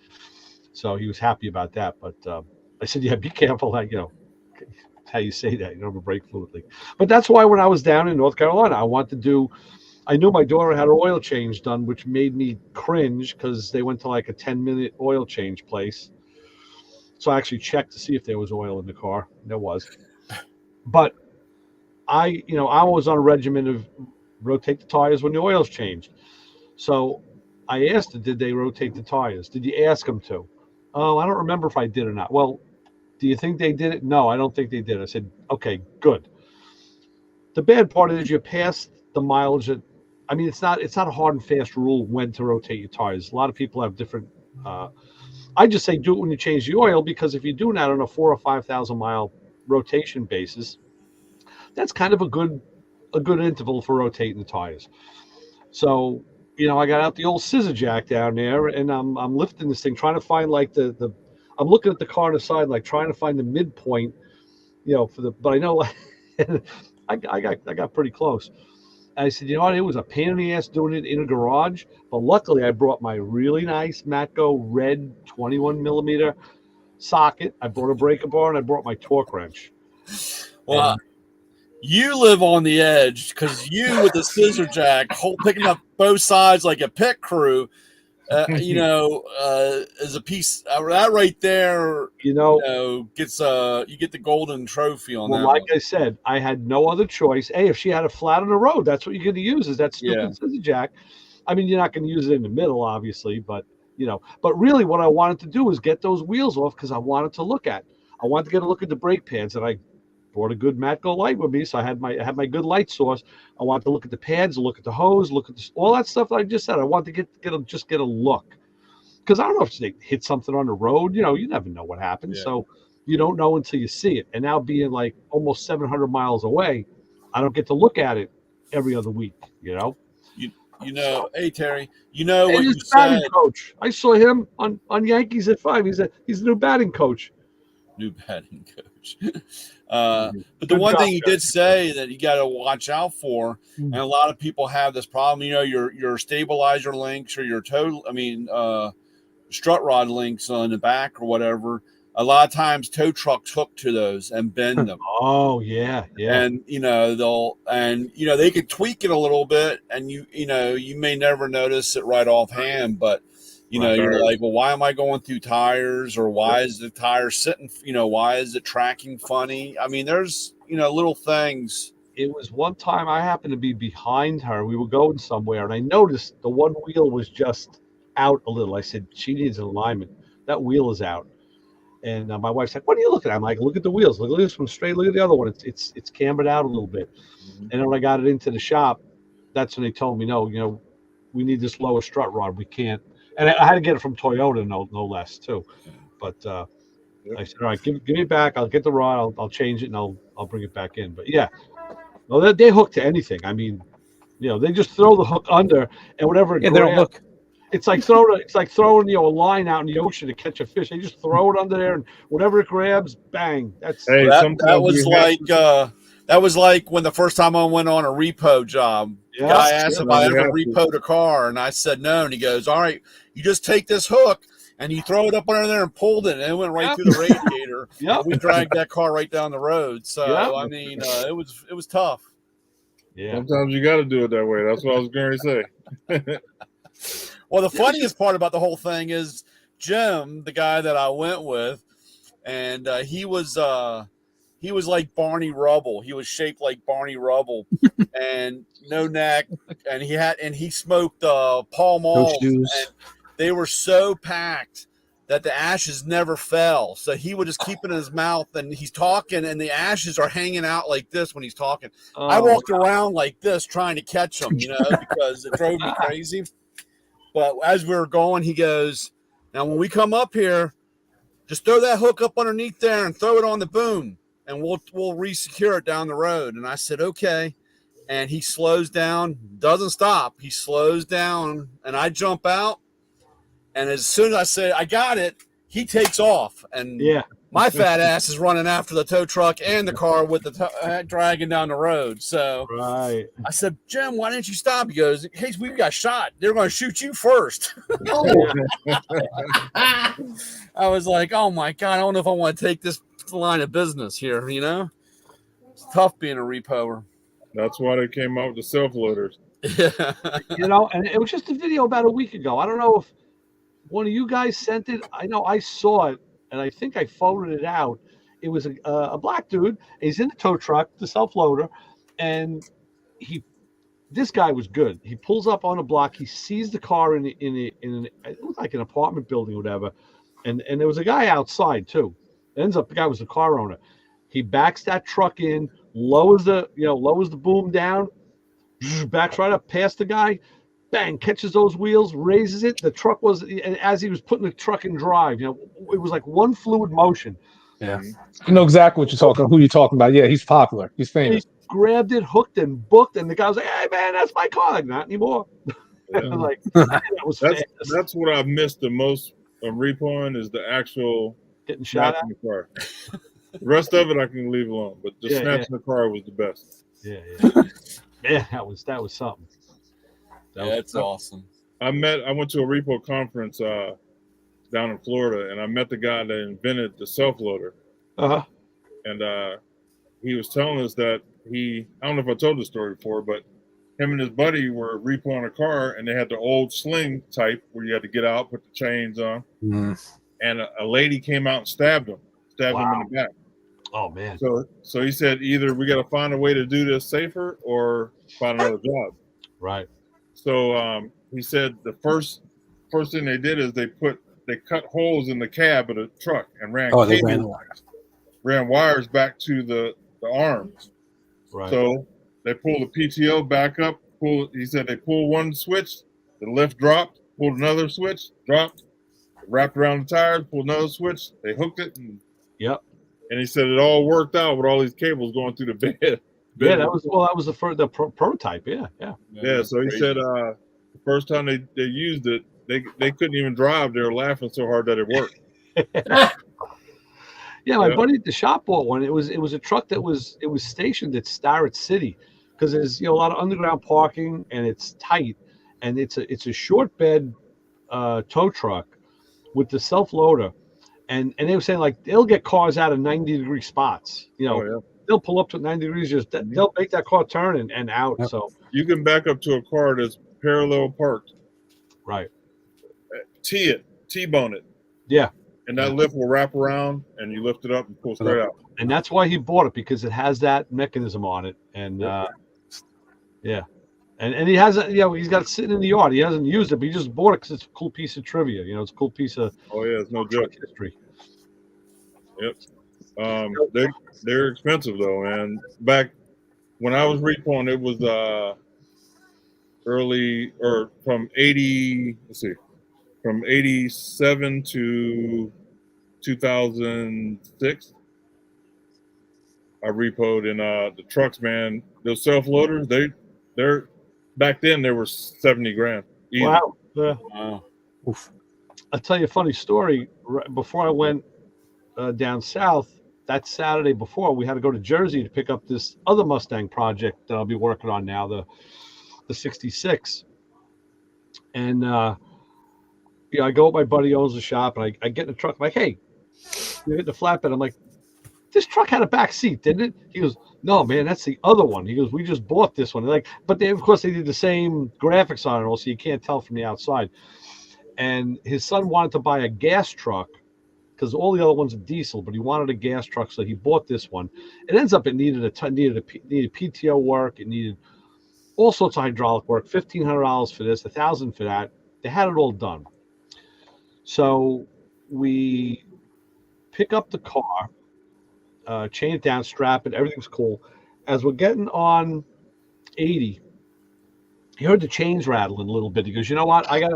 Speaker 2: So he was happy about that. But I said, yeah, be careful, how you say that, you don't have a brake fluid leak. But that's why when I was down in North Carolina, I knew my daughter had her oil change done, which made me cringe because they went to like a 10-minute oil change place. So I actually checked to see if there was oil in the car. There was. But I was on a regimen of rotate the tires when the oil's changed. So I asked her, did they rotate the tires? Did you ask them to? Oh, I don't remember if I did or not. Well, do you think they did it? No, I don't think they did. I said, okay, good. The bad part is you pass the mileage. I mean, it's not a hard and fast rule when to rotate your tires. A lot of people have different. I just say do it when you change the oil, because if you do that on a 4,000 or 5,000 mile rotation basis, that's kind of a good interval for rotating the tires. So, I got out the old scissor jack down there, and I'm lifting this thing, trying to find like the I'm looking at the car on the side, like trying to find the midpoint, but I know I got pretty close. And I said, you know what? It was a pain in the ass doing it in a garage, but luckily I brought my really nice Matco red 21 millimeter socket. I brought a breaker bar, and I brought my torque wrench.
Speaker 3: Well, you live on the edge, because you with the scissor jack, picking up both sides like a pit crew, is a piece that right there. Gets you get the golden trophy on that.
Speaker 2: Well, like I said, I had no other choice. Hey, if she had a flat on the road, that's what you're going to use, is that stupid scissor jack. I mean, you're not going to use it in the middle, obviously, but but really, what I wanted to do was get those wheels off, because I wanted to look at. I wanted to get a look at the brake pads, and I brought a good Matco light with me, so I had my good light source. I wanted to look at the pads, look at the hose, look at all that stuff that I just said. I wanted to get a look, because I don't know if they hit something on the road. You never know what happens, so you don't know until you see it. And now being like almost 700 miles away, I don't get to look at it every other week.
Speaker 3: Hey Terry, what you
Speaker 2: batting
Speaker 3: said.
Speaker 2: Coach, I saw him on Yankees at 5. He's a new batting coach.
Speaker 3: New batting coach. But the one thing he did say that you got to watch out for, and a lot of people have this problem, your stabilizer links or your strut rod links on the back or whatever. A lot of times tow trucks hook to those and bend them.
Speaker 2: Oh yeah.
Speaker 3: And they could tweak it a little bit, and you may never notice it right offhand, but you're like, well, why am I going through tires, or why is the tire sitting, why is it tracking funny? I mean, there's, little things.
Speaker 2: It was one time I happened to be behind her. We were going somewhere, and I noticed the one wheel was just out a little. I said, she needs an alignment. That wheel is out. And my wife's like, what are you looking at? I'm like, look at the wheels. Look at this one straight. Look at the other one. It's cambered out a little bit. Mm-hmm. And then when I got it into the shop, that's when they told me, no, we need this lower strut rod. We can't. And I had to get it from Toyota, no less, too. But I said, all right, give me it back. I'll get the rod. I'll change it, and I'll bring it back in. But yeah, no, they hook to anything. I mean, they just throw the hook under, and whatever.
Speaker 6: Yeah, they don't look.
Speaker 2: It's like throwing a line out in the ocean to catch a fish. They just throw it under there, and whatever it grabs, bang. That
Speaker 3: was like when the first time I went on a repo job.
Speaker 2: Yeah,
Speaker 3: guy asked if I ever repoed a car, and I said no. And he goes, "All right, you just take this hook and you throw it up under there and pulled it, and it went right through the radiator. We dragged that car right down the road. So I mean, it was tough.
Speaker 1: Yeah, sometimes you got to do it that way. That's what I was going to say.
Speaker 3: Well, the funniest part about the whole thing is Jim, the guy that I went with, and he was like Barney Rubble. He was shaped like Barney Rubble, and no neck, and he smoked Pall Malls, and they were so packed that the ashes never fell. So he would just keep it in his mouth, and he's talking, and the ashes are hanging out like this when he's talking. I walked around like this trying to catch them, because it drove me crazy. But as we were going, he goes, now when we come up here, just throw that hook up underneath there and throw it on the boom, and we'll re-secure it down the road. And I said, okay. And he slows down, doesn't stop. He slows down, and I jump out. And as soon as I say, I got it, he takes off. And my fat ass is running after the tow truck and the car with the dragging down the road. So I said, Jim, why didn't you stop? He goes, in case we got shot, they're going to shoot you first. I was like, oh, my God, I don't know if I want to take this line of business here, It's tough being a repoer.
Speaker 1: That's why they came out with the self-loaders.
Speaker 2: And it was just a video about a week ago. I don't know if one of you guys sent it. I know I saw it, and I think I forwarded it out. It was a black dude. He's in the tow truck, the self-loader, and this guy was good. He pulls up on a block. He sees the car in it looked like an apartment building or whatever, and there was a guy outside too. It ends up the guy was the car owner. He backs that truck in, lowers the boom down, backs right up past the guy, bang, catches those wheels, raises it. The truck was, and as he was putting the truck in drive, it was like one fluid motion.
Speaker 6: Yeah.
Speaker 7: You know exactly who you're talking about. Yeah, he's popular. He's famous.
Speaker 2: He grabbed it, hooked and booked, and the guy was like, "Hey man, that's my car." Like, not anymore.
Speaker 1: Yeah.
Speaker 2: Like, that was
Speaker 1: That's what I've missed the most on repoing is the actual
Speaker 2: getting shot at.
Speaker 1: snatching the car. The rest of it I can leave alone, but the snatching the car was the best.
Speaker 2: Yeah. Yeah, that was something.
Speaker 3: That's awesome.
Speaker 1: I went to a repo conference down in Florida, and I met the guy that invented the self-loader.
Speaker 2: Uh-huh.
Speaker 1: And he was telling us that I don't know if I told the story before, but him and his buddy were repoing a car, and they had the old sling type where you had to get out, put the chains on. And a lady came out and stabbed him in the back.
Speaker 2: Oh man.
Speaker 1: So he said, either we got to find a way to do this safer or find another job.
Speaker 2: Right.
Speaker 1: So he said the first thing they did is they cut holes in the cab of the truck and ran wires back to the arms.
Speaker 2: Right.
Speaker 1: So they pulled the PTO back up. He said they pulled one switch, the lift dropped, pulled another switch, dropped, wrapped around the tires, pulled another switch, they hooked it, and and he said it all worked out with all these cables going through the bed.
Speaker 2: Yeah, that was the prototype. Yeah.
Speaker 1: So he said the first time they used it, they couldn't even drive. They were laughing so hard that it worked.
Speaker 2: Yeah, my buddy at the shop bought one. It was a truck that was stationed at Starrett City because there's a lot of underground parking and it's tight, and it's a short bed tow truck with the self loader, and they were saying like they'll get cars out of 90-degree spots. They'll pull up to 90 degrees, they'll make that car turn and out.
Speaker 1: Yep.
Speaker 2: So
Speaker 1: you can back up to a car that's parallel parked.
Speaker 2: Right.
Speaker 1: T-bone it.
Speaker 2: Yeah.
Speaker 1: And that lift will wrap around and you lift it up and pull straight out.
Speaker 2: And that's why he bought it, because it has that mechanism on it. And and he has he's got it sitting in the yard. He hasn't used it, but he just bought it because it's a cool piece of trivia. It's a cool piece of
Speaker 1: it's no joke
Speaker 2: history.
Speaker 1: Yep. They're expensive though, man. Back when I was repoing, it was from 87 to 2006. I repoed in the trucks, man. Those self loaders, they're back then they were $70,000. Easy.
Speaker 2: Wow.
Speaker 6: Oof.
Speaker 2: I'll tell you a funny story. Before I went down south, that Saturday before, we had to go to Jersey to pick up this other Mustang project that I'll be working on now, the 66. And I go with my buddy who owns the shop, and I get in the truck. I'm like, hey, you hit the flatbed. I'm like, this truck had a back seat, didn't it? He goes, no, man, that's the other one. He goes, we just bought this one. But of course they did the same graphics on it, also you can't tell from the outside. And his son wanted to buy a gas truck because all the other ones are diesel, but he wanted a gas truck, so he bought this one. It ends up it needed PTO work, it needed all sorts of hydraulic work, $1,500 for this, $1,000 for that. They had it all done. So we pick up the car, chain it down, strap it, everything's cool. As we're getting on 80, he heard the chains rattling a little bit. He goes, you know what? I gotta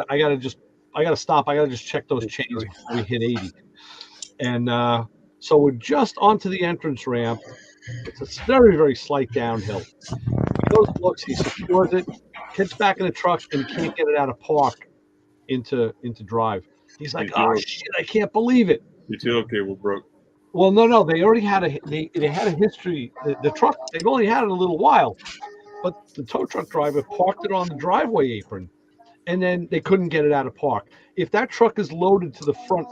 Speaker 2: stop. I gotta just check those chains before we hit 80. And so we're just onto the entrance ramp. It's a very, very slight downhill. He goes, looks, he secures it, gets back in the truck, and can't get it out of park into drive. He's like, oh shit, I can't believe it.
Speaker 1: PTO cable broke.
Speaker 2: Well, no, they already had they had a history. The truck, they've only had it a little while, but the tow truck driver parked it on the driveway apron, and then they couldn't get it out of park. If that truck is loaded to the front,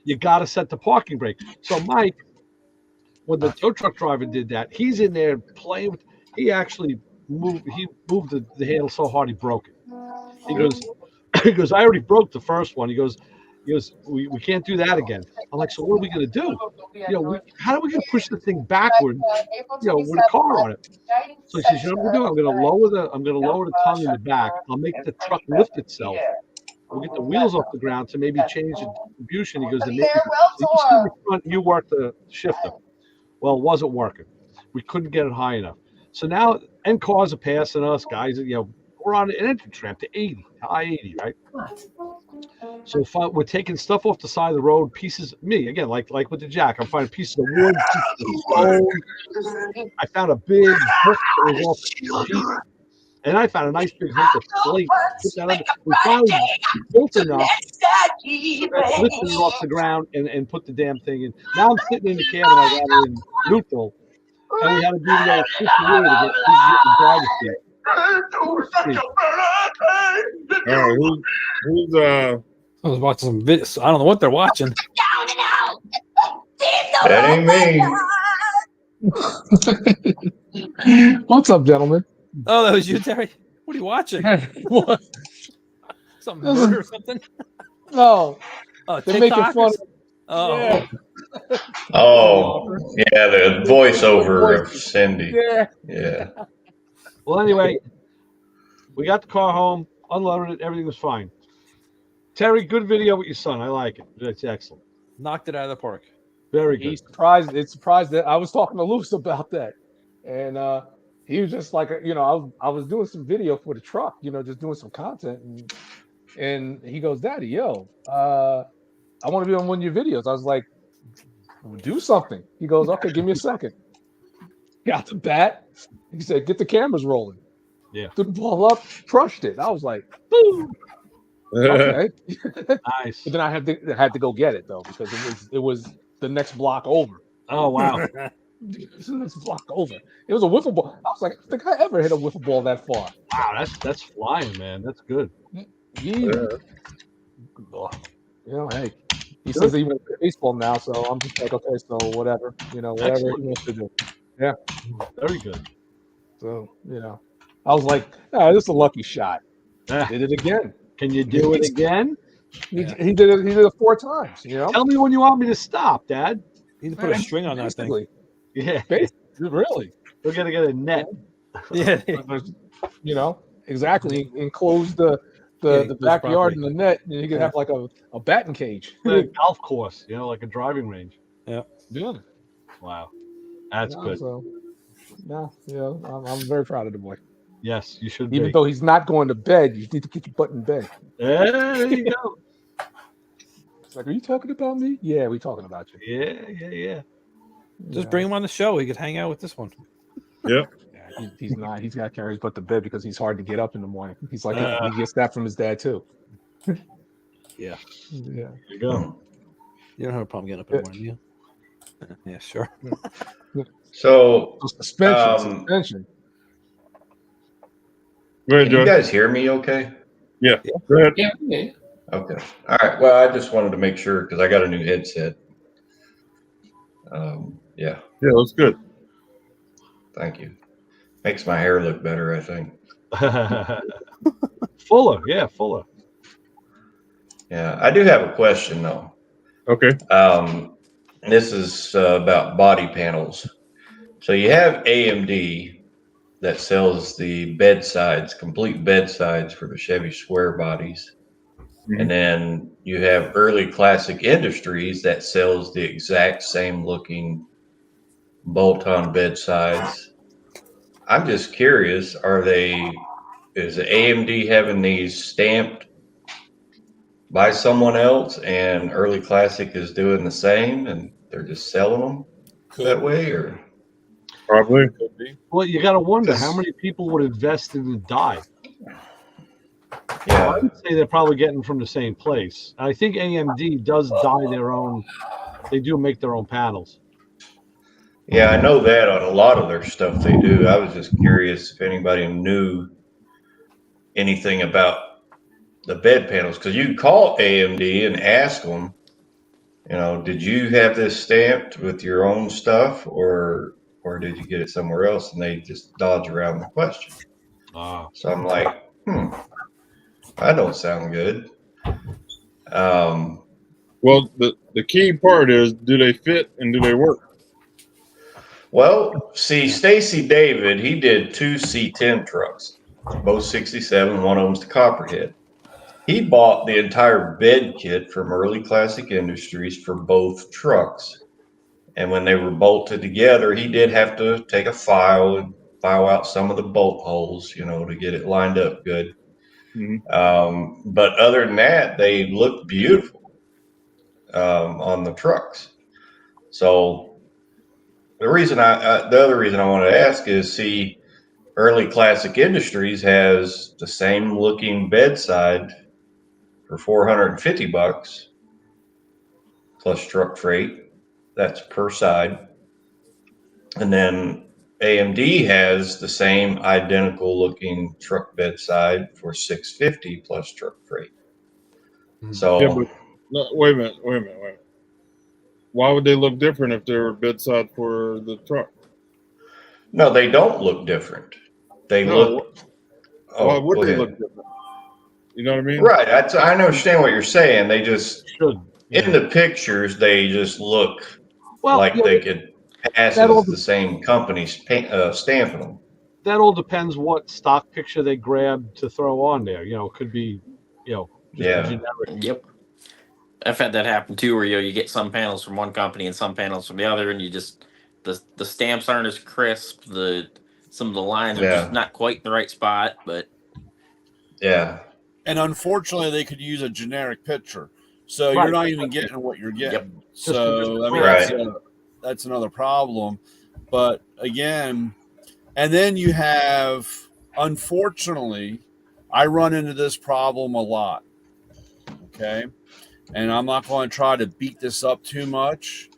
Speaker 2: you got to set the parking brake. So Mike, when the tow truck driver did that, he's in there playing with. He actually moved the handle so hard he broke it. He goes, I already broke the first one. He goes, we can't do that again. I'm like, so what are we gonna do? How are we gonna push the thing backward? With a car on it. So he says, what I'm gonna do? I'm gonna lower the tongue in the back. I'll make the truck lift itself. We'll get the wheels off the ground to maybe change the distribution. He goes, you work the shifter. Well, it wasn't working. We couldn't get it high enough. So now, and cars are passing us, guys. We're on an entrance ramp to 80, high 80, right? So we're taking stuff off the side of the road, pieces. Me again, like with the jack, I'm finding pieces of wood, pieces of stone. I found a big hook that was off the sheet, and I found a nice big hunk of slate. Put that under. We finally built enough, lifted it off the ground, and put the damn thing in. Now I'm sitting in the cab and I got it in neutral, and we had to do the old 50 way to get the driver's seat.
Speaker 1: Who's
Speaker 6: I was watching some videos. I don't know what they're watching.
Speaker 8: That ain't me.
Speaker 7: What's up, gentlemen?
Speaker 6: Oh, that was you, Terry. What are you watching?
Speaker 7: What?
Speaker 6: Some murder or something?
Speaker 7: No,
Speaker 6: Oh,
Speaker 7: they're making
Speaker 6: TikTok?
Speaker 7: fun.
Speaker 6: Oh,
Speaker 7: Yeah.
Speaker 8: Oh, yeah, the voiceover of Cindy.
Speaker 7: Yeah.
Speaker 8: Yeah.
Speaker 2: Well, anyway, we got the car home, unloaded it, everything was fine. Terry, good video with your son. I like it. That's excellent.
Speaker 6: knocked it out of the park.
Speaker 2: Very
Speaker 7: He's
Speaker 2: good.
Speaker 7: surprised. It's surprised that I was talking to Luce about that, and he was just like, I was doing some video for the truck, just doing some content, and he goes, "Daddy, yo, I want to be on one of your videos." I was like, well, "Do something." He goes, "Okay, give me a second." Got the bat. He said, "Get the cameras rolling."
Speaker 2: Yeah.
Speaker 7: Threw the ball up, crushed it. I was like, "Boom." Okay.
Speaker 2: Nice.
Speaker 7: But then I had to go get it though, because it was the next block over.
Speaker 2: Oh, wow.
Speaker 7: It was the next block over. It was a wiffle ball. I was like, I think I ever hit a wiffle ball that far.
Speaker 2: Wow, that's flying, man. That's good.
Speaker 7: Yeah. Hey, he says he even plays baseball now, so I'm just like, okay, so whatever, whatever
Speaker 2: Excellent.
Speaker 7: he wants to do.
Speaker 2: Very good.
Speaker 7: So, I was like, oh, this is a lucky shot.
Speaker 2: Ah,
Speaker 7: Did it again.
Speaker 2: can you do it again?
Speaker 7: He did it. He did it 4 times.
Speaker 2: Tell me when you want me to stop, Dad.
Speaker 6: You need to put a string on that thing.
Speaker 7: Basically,
Speaker 2: Yeah,
Speaker 7: really.
Speaker 2: we're gonna get a net.
Speaker 6: Yeah.
Speaker 7: Exactly. Enclose the
Speaker 6: enclose
Speaker 7: backyard
Speaker 6: properly.
Speaker 7: and the net, and you can have like a batting cage.
Speaker 2: A golf course, like a driving range.
Speaker 7: Yeah.
Speaker 2: Wow, that's good.
Speaker 7: So, I'm very proud of the boy.
Speaker 2: Yes, you should
Speaker 7: Even
Speaker 2: be.
Speaker 7: though he's not going to bed, you need to get your butt in bed.
Speaker 2: There you go.
Speaker 7: It's like, are you talking about me? Yeah, we talking about you.
Speaker 2: Yeah.
Speaker 6: Just bring him on the show. He could hang out with this one.
Speaker 2: Yep.
Speaker 7: Yeah, he's not. He's got to carry his butt to bed because he's hard to get up in the morning. He's like he gets that from his dad too.
Speaker 6: Yeah.
Speaker 7: Yeah.
Speaker 2: There you go.
Speaker 6: You don't have a problem getting up in the morning, do you? Yeah, sure.
Speaker 8: So,
Speaker 7: Suspension.
Speaker 1: Go ahead,
Speaker 8: can you
Speaker 1: Joe.
Speaker 8: guys hear me okay?
Speaker 1: Yeah. Go ahead.
Speaker 4: Yeah.
Speaker 8: Okay. All right. Well, I just wanted to make sure because I got a new headset. Yeah.
Speaker 1: Yeah, that's good.
Speaker 8: Thank you. Makes my hair look better, I think.
Speaker 2: Fuller. Yeah, Fuller.
Speaker 8: Yeah. I do have a question though.
Speaker 1: Okay.
Speaker 8: This is about body panels. So you have AMD that sells the bedsides, complete bedsides for the Chevy square bodies.
Speaker 1: Mhm.
Speaker 8: And then you have Early Classic Industries that sells the exact same looking bolt-on bedsides. I'm just curious, is AMD having these stamped by someone else and Early Classic is doing the same and they're just selling them that way, or?
Speaker 1: Probably.
Speaker 2: Well, you got to wonder how many people would invest in the die.
Speaker 8: Yeah.
Speaker 2: I would say they're probably getting from the same place. I think AMD does dye their own. They do make their own panels.
Speaker 8: Yeah, I know that on a lot of their stuff they do. I was just curious if anybody knew anything about the bed panels, because you can call AMD and ask them, did you have this stamped with your own stuff or did you get it somewhere else? And they just dodge around the question. So I'm like, that don't sound good.
Speaker 1: Well, the key part is, do they fit and do they work?
Speaker 8: Well, see, Stacy David, he did 2 C10 trucks, both 67. One of them's the Copperhead. He bought the entire bed kit from Early Classic Industries for both trucks. And when they were bolted together, he did have to take a file and file out some of the bolt holes, to get it lined up good. But other than that, they look beautiful on the trucks. So the other reason I wanted to ask is, see, Early Classic Industries has the same looking bedside for $450 plus truck freight. That's per side. And then AMD has the same identical looking truck bedside for $650 plus truck freight. So
Speaker 1: Yeah, but no, wait a minute. Why would they look different if they were bedside for the truck?
Speaker 8: no, they don't look different. They
Speaker 1: No,
Speaker 8: look.
Speaker 1: why would
Speaker 8: go
Speaker 1: they
Speaker 8: ahead.
Speaker 1: look different? You know what I mean?
Speaker 8: Right. I understand what you're saying. They just,
Speaker 2: Should.
Speaker 8: in the pictures, they just look
Speaker 2: Well,
Speaker 8: like
Speaker 2: you know,
Speaker 8: they could pass
Speaker 2: that all
Speaker 8: as the same company stamping them.
Speaker 2: that all depends what stock picture they grab to throw on there. It could be, just
Speaker 8: Yeah.
Speaker 2: a generic.
Speaker 9: Yep. I've had that happen too, where you get some panels from one company and some panels from the other, and you just the stamps aren't as crisp. Some of the lines are just not quite in the right spot, but
Speaker 8: Yeah.
Speaker 3: And unfortunately, they could use a generic picture, so
Speaker 2: Right.
Speaker 3: you're not even getting what you're getting.
Speaker 9: Yep.
Speaker 3: So I mean,
Speaker 8: Right.
Speaker 3: that's another problem. But again, and then you have, unfortunately, I run into this problem a lot. Okay, and I'm not going to try to beat this up too much,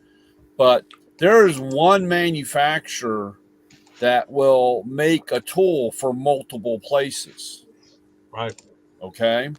Speaker 3: but there is one manufacturer that will make a tool for multiple places.
Speaker 2: Right.
Speaker 3: Okay.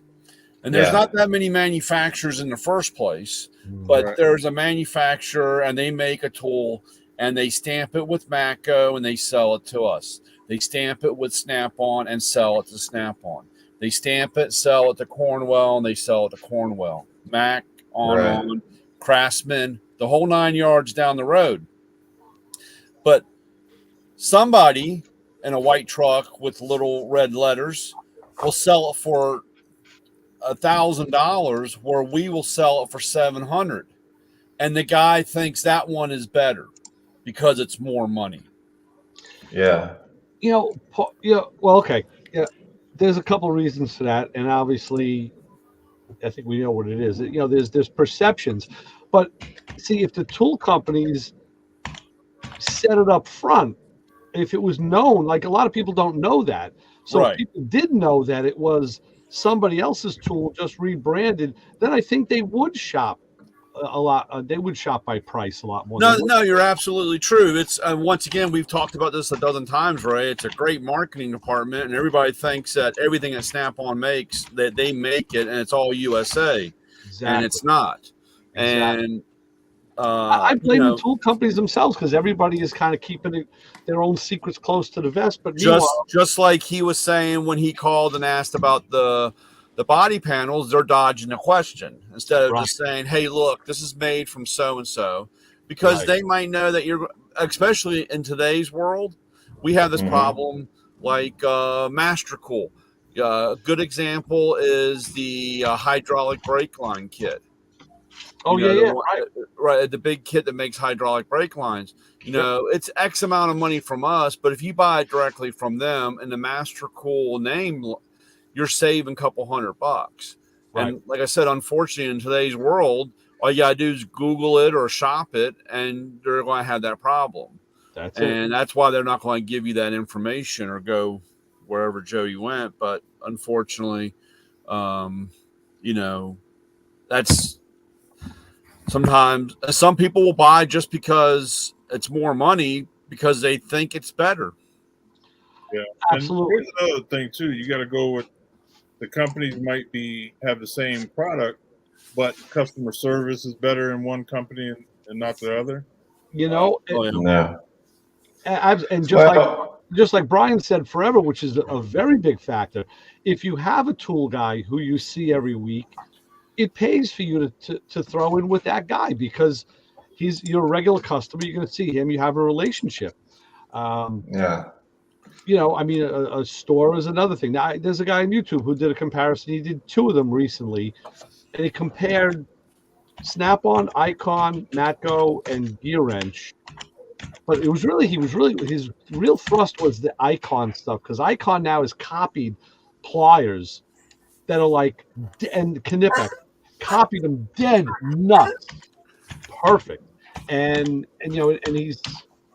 Speaker 3: And there's
Speaker 8: Yeah.
Speaker 3: not that many manufacturers in the first place, but
Speaker 1: Right.
Speaker 3: there's a manufacturer and they make a tool and they stamp it with Matco and they sell it to us. They stamp it with Snap-on and sell it to Snap-on. They stamp it, sell it to Cornwell, and they sell it to Cornwell. Mac, on, Craftsman, the whole 9 yards down the road. But somebody in a white truck with little red letters will sell it for $1,000, where we will sell it for $700, and the guy thinks that one is better because it's more money.
Speaker 8: Yeah.
Speaker 2: Well, okay. Yeah, there's a couple reasons for that, and obviously, I think we know what it is. There's perceptions, but see, if the tool companies set it up front, if it was known, like a lot of people don't know that, so
Speaker 3: Right.
Speaker 2: if people did know that it was somebody else's tool just rebranded, then I think they would shop a lot. They would shop by price a lot more.
Speaker 3: No, you're absolutely true. It's once again, we've talked about this a dozen times, Ray. It's a great marketing department, and everybody thinks that everything that Snap-on makes, that they make it, and it's all USA, and it's not.
Speaker 2: Exactly.
Speaker 3: And
Speaker 2: I blame the tool companies themselves, because everybody is kind of keeping their own secrets close to the vest. But
Speaker 3: just like he was saying when he called and asked about the body panels, they're dodging the question instead of just saying, "Hey, look, this is made from so and so," because they might know that you're, especially in today's world, we have this problem like Mastercool. A good example is the hydraulic brake line kit. Right. The big kit that makes hydraulic brake lines. It's X amount of money from us, but if you buy it directly from them in the Mastercool name, you're saving a couple $100. Right. And like I said, unfortunately, in today's world, all you gotta do is Google it or shop it, and they're going to have that problem. That's why they're not going to give you that information or go wherever Jody went. But unfortunately, that's. Sometimes some people will buy just because it's more money because they think it's better.
Speaker 1: Yeah,
Speaker 2: absolutely.
Speaker 1: And here's another thing too. You got to go with the companies might have the same product, but customer service is better in one company and not the other.
Speaker 2: And just like Brian said, forever, which is a very big factor. If you have a tool guy who you see every week, it pays for you to throw in with that guy because you're a regular customer. You're going to see him. You have a relationship. A store is another thing. Now, there's a guy on YouTube who did a comparison. He did two of them recently, and he compared Snap-on, Icon, Matco, and Gear Wrench. But his real thrust was the Icon stuff, because Icon now has copied pliers that are like, and Knipex copied them dead nuts, perfect, and he's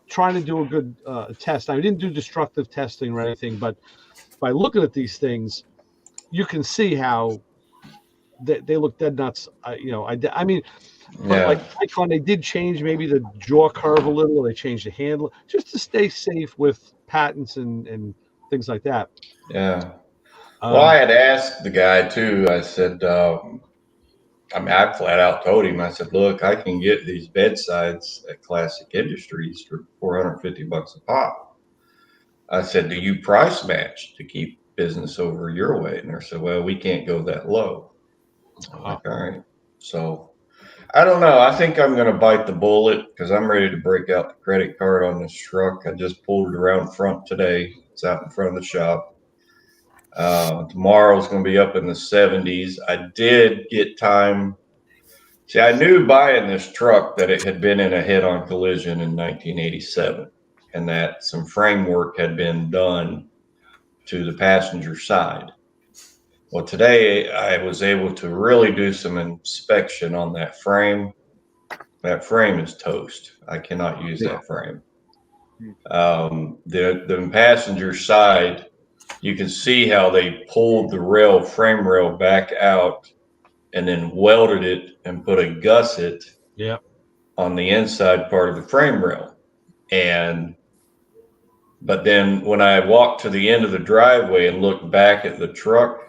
Speaker 2: trying to do a good test. Now, he didn't do destructive testing or anything, but by looking at these things, you can see how they look dead nuts. I mean. But like Icon, they did change maybe the jaw curve a little. They changed the handle just to stay safe with patents and things like that.
Speaker 8: Yeah. Well, I had asked the guy too. I said, I flat out told him, I said, look, I can get these bedsides at Classic Industries for $450 a pop. I said, do you price match to keep business over your way? And they said, well, we can't go that low. I'm like, all right. So I don't know. I think I'm going to bite the bullet because I'm ready to break out the credit card on this truck. I just pulled it around front today. It's out in front of the shop. Tomorrow's going to be up in the 70s. I did get time. See, I knew buying this truck that it had been in a head-on collision in 1987 and that some framework had been done to the passenger side. Well, today I was able to really do some inspection on that frame. That frame is toast. I cannot use that frame. The passenger side, you can see how they pulled the frame rail back out and then welded it and put a gusset on the inside part of the frame rail. But then when I walked to the end of the driveway and looked back at the truck,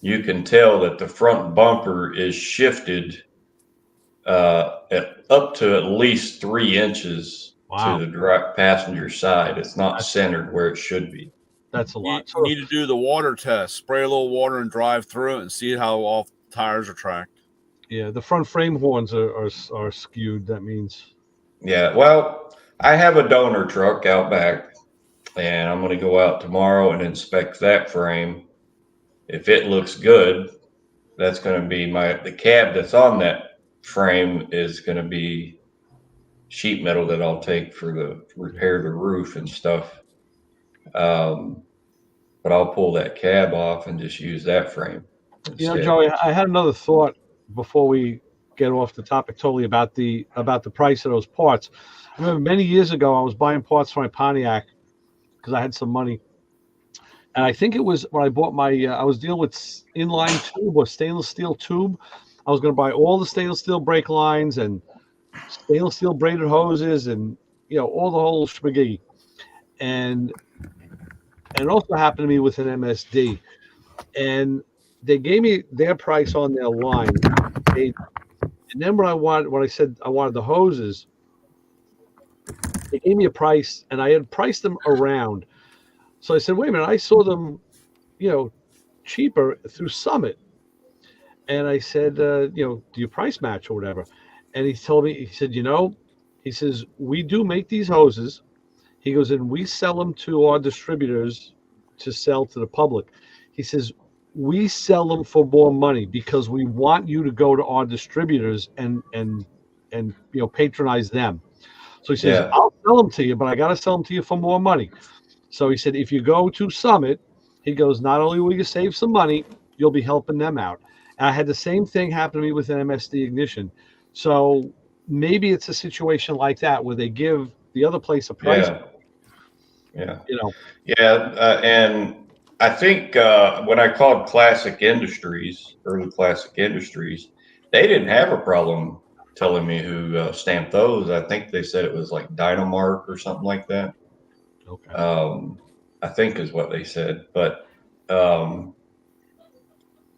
Speaker 8: you can tell that the front bumper is shifted up to at least 3 inches to the passenger side. It's not centered where it should be.
Speaker 2: That's a lot.
Speaker 3: You need to do the water test. Spray a little water and drive through it and see how all tires are tracked.
Speaker 2: Yeah, the front frame horns are skewed. That means.
Speaker 8: Yeah, well, I have a donor truck out back, and I'm going to go out tomorrow and inspect that frame. If it looks good, that's going to be the cab that's on that frame is going to be sheet metal that I'll take for repair the roof and stuff. But I'll pull that cab off and just use that frame instead.
Speaker 2: Joey, I had another thought before we get off the topic totally about the price of those parts. I remember many years ago I was buying parts for my Pontiac because I had some money. And I think it was when I bought my, I was dealing with inline tube or stainless steel tube. I was going to buy all the stainless steel brake lines and stainless steel braided hoses and, all the whole spaghetti. And it also happened to me with an MSD. And they gave me their price on their line. And then when I said I wanted the hoses, they gave me a price and I had priced them around. So I said, wait a minute, I saw them, cheaper through Summit. And I said, do you price match or whatever? And he told me, he said, he says, we do make these hoses. He goes, and we sell them to our distributors to sell to the public. He says, we sell them for more money because we want you to go to our distributors and patronize them. So he says, I'll sell them to you, but I got to sell them to you for more money. So he said, if you go to Summit, he goes, not only will you save some money, you'll be helping them out. And I had the same thing happen to me with an MSD ignition. So maybe it's a situation like that where they give the other place a price.
Speaker 8: Yeah. And I think when I called Classic Industries, early Classic Industries, they didn't have a problem telling me who stamped those. I think they said it was like Dynamark or something like that. Okay. I think is what they said. But I'm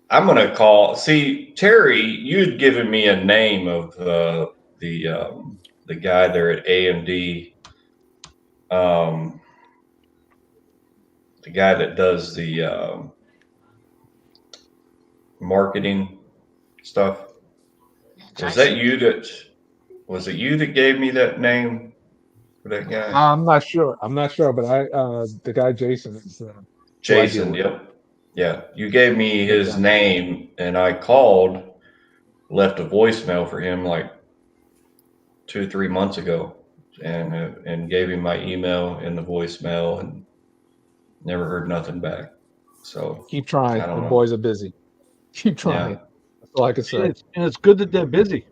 Speaker 8: going to call. See, Terry, you'd given me a name of the guy there at AMD. The guy that does the marketing stuff. Was it you that gave me that name for that guy?
Speaker 7: I'm not sure, but the guy Jason is
Speaker 8: Jason. Yep. Yeah. You gave me his name and I called left a voicemail for him like 2-3 months ago, and gave him my email in the voicemail, and never heard nothing back. So
Speaker 7: Keep trying.
Speaker 8: I don't
Speaker 7: The
Speaker 8: know.
Speaker 7: boys are busy. Keep trying.
Speaker 8: Yeah.
Speaker 7: That's all I can say.
Speaker 2: And it's good that they're busy.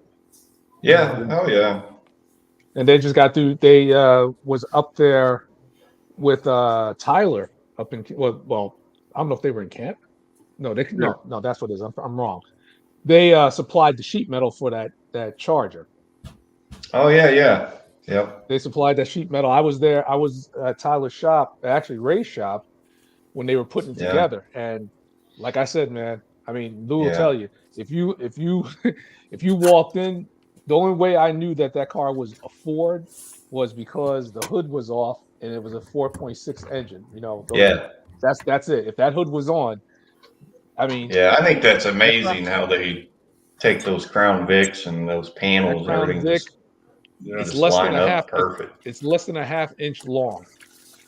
Speaker 8: Yeah. Oh yeah.
Speaker 7: And they just got through. They was up there with Tyler up in well, I don't know if they were in camp. No, no, that's what it is. I'm wrong. They supplied the sheet metal for that charger.
Speaker 8: Oh yeah. Yep.
Speaker 7: They supplied that sheet metal. I was there. I was at Tyler's shop, actually Ray's shop, when they were putting it together. And like I said, man, I mean, Lou will tell you, if you if you walked in, the only way I knew that car was a Ford was because the hood was off and it was a 4.6 engine. You know, that's it. If that hood was on, I mean,
Speaker 8: yeah, I think that's amazing how they take those Crown Vics and those panels and everything.
Speaker 7: It's less than a half.
Speaker 8: Perfect.
Speaker 7: It's less than a half-inch long.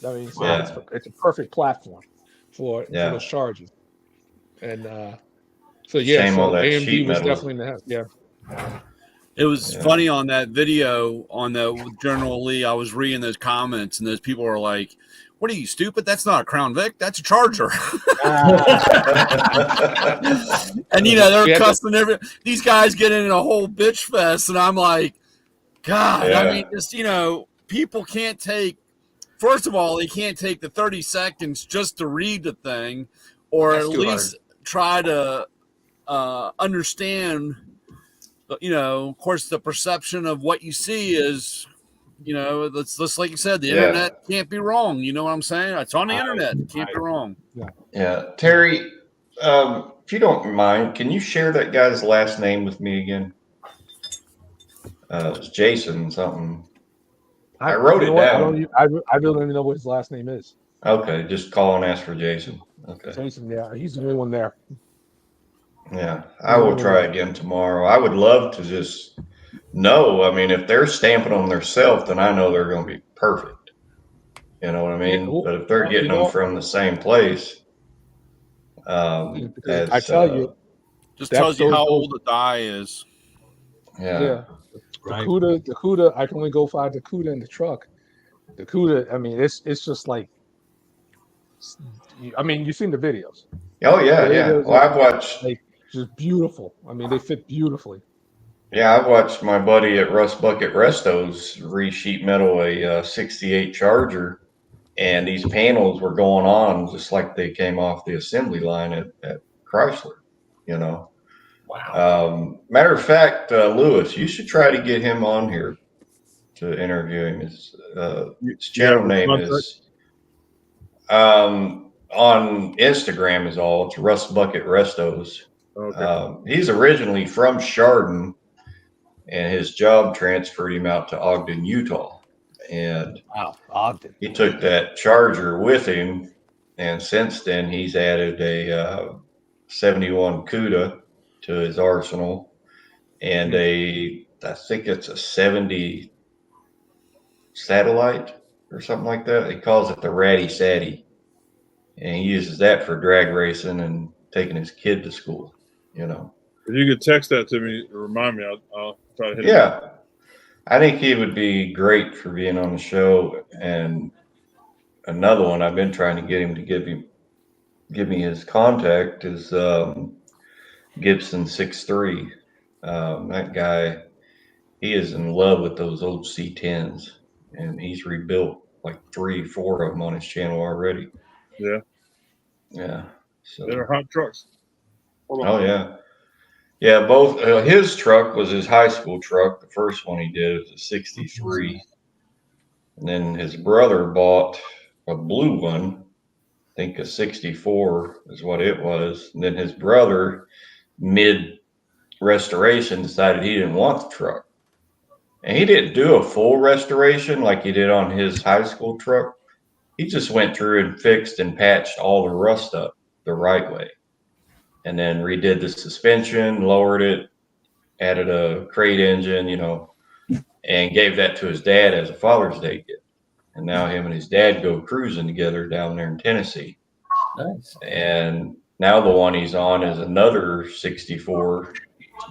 Speaker 7: I mean, so it's a perfect platform for those charges. And so AMD was definitely in the house. Yeah.
Speaker 3: It was funny on that video on the General Lee. I was reading those comments, and those people were like, "What are you, stupid? That's not a Crown Vic. That's a Charger." And they're cussing these guys get in a whole bitch fest, and I'm like, God, I mean, just people can't take. First of all, they can't take the 30 seconds just to read the thing, or at least try to understand. Of course, the perception of what you see is, it's just like you said, the internet can't be wrong. You know what I'm saying? It's on the internet. It can't be wrong.
Speaker 8: Yeah. Terry, if you don't mind, can you share that guy's last name with me again? It's Jason something. I wrote it down.
Speaker 7: I really don't even know what his last name is.
Speaker 8: Okay, just call and ask for Jason. Okay.
Speaker 7: Jason, yeah, he's the only one there.
Speaker 8: Yeah, I will try again tomorrow. I would love to just know. I mean, if they're stamping on themselves, then I know they're going to be perfect. You know what I mean? But if they're getting them from the same place,
Speaker 7: I tell you,
Speaker 3: just tells you how old the die is.
Speaker 7: Yeah. Right. The CUDA, I can only go find the CUDA in the truck. The CUDA, I mean, it's just like, I mean, you've seen the videos.
Speaker 8: Oh yeah. Well, I've watched.
Speaker 7: Just beautiful. I mean, they fit beautifully.
Speaker 8: Yeah, I've watched my buddy at Rust Bucket Restos resheet metal a 68 Charger, and these panels were going on just like they came off the assembly line at Chrysler. Wow. Matter of fact, Lewis, you should try to get him on here to interview him. His channel name is on Instagram is all. It's Rust Bucket Restos. Okay. He's originally from Chardon, and his job transferred him out to Ogden, Utah. And
Speaker 7: Ogden.
Speaker 8: He took that Charger with him, and since then he's added a 71 CUDA to his arsenal, and I think it's a 70 Satellite or something like that. He calls it the Ratty Satty, and he uses that for drag racing and taking his kid to school.
Speaker 1: If you could text that to me, remind me. I'll try to hit
Speaker 8: him. I think he would be great for being on the show. And another one I've been trying to get him to give me his contact is Gibson 6.3. That guy, he is in love with those old C10s, and he's rebuilt like 3-4 of them on his channel already. Yeah. So
Speaker 1: they're hot trucks.
Speaker 8: Yeah. Both his truck was his high school truck. The first one he did was a 63, and then his brother bought a blue one. I think a 64 is what it was. And then his brother, mid restoration, decided he didn't want the truck, and he didn't do a full restoration like he did on his high school truck. He just went through and fixed and patched all the rust up the right way, and then redid the suspension, lowered it, added a crate engine, and gave that to his dad as a Father's Day gift. And now him and his dad go cruising together down there in Tennessee.
Speaker 6: Nice.
Speaker 8: And now the one he's on is another 64.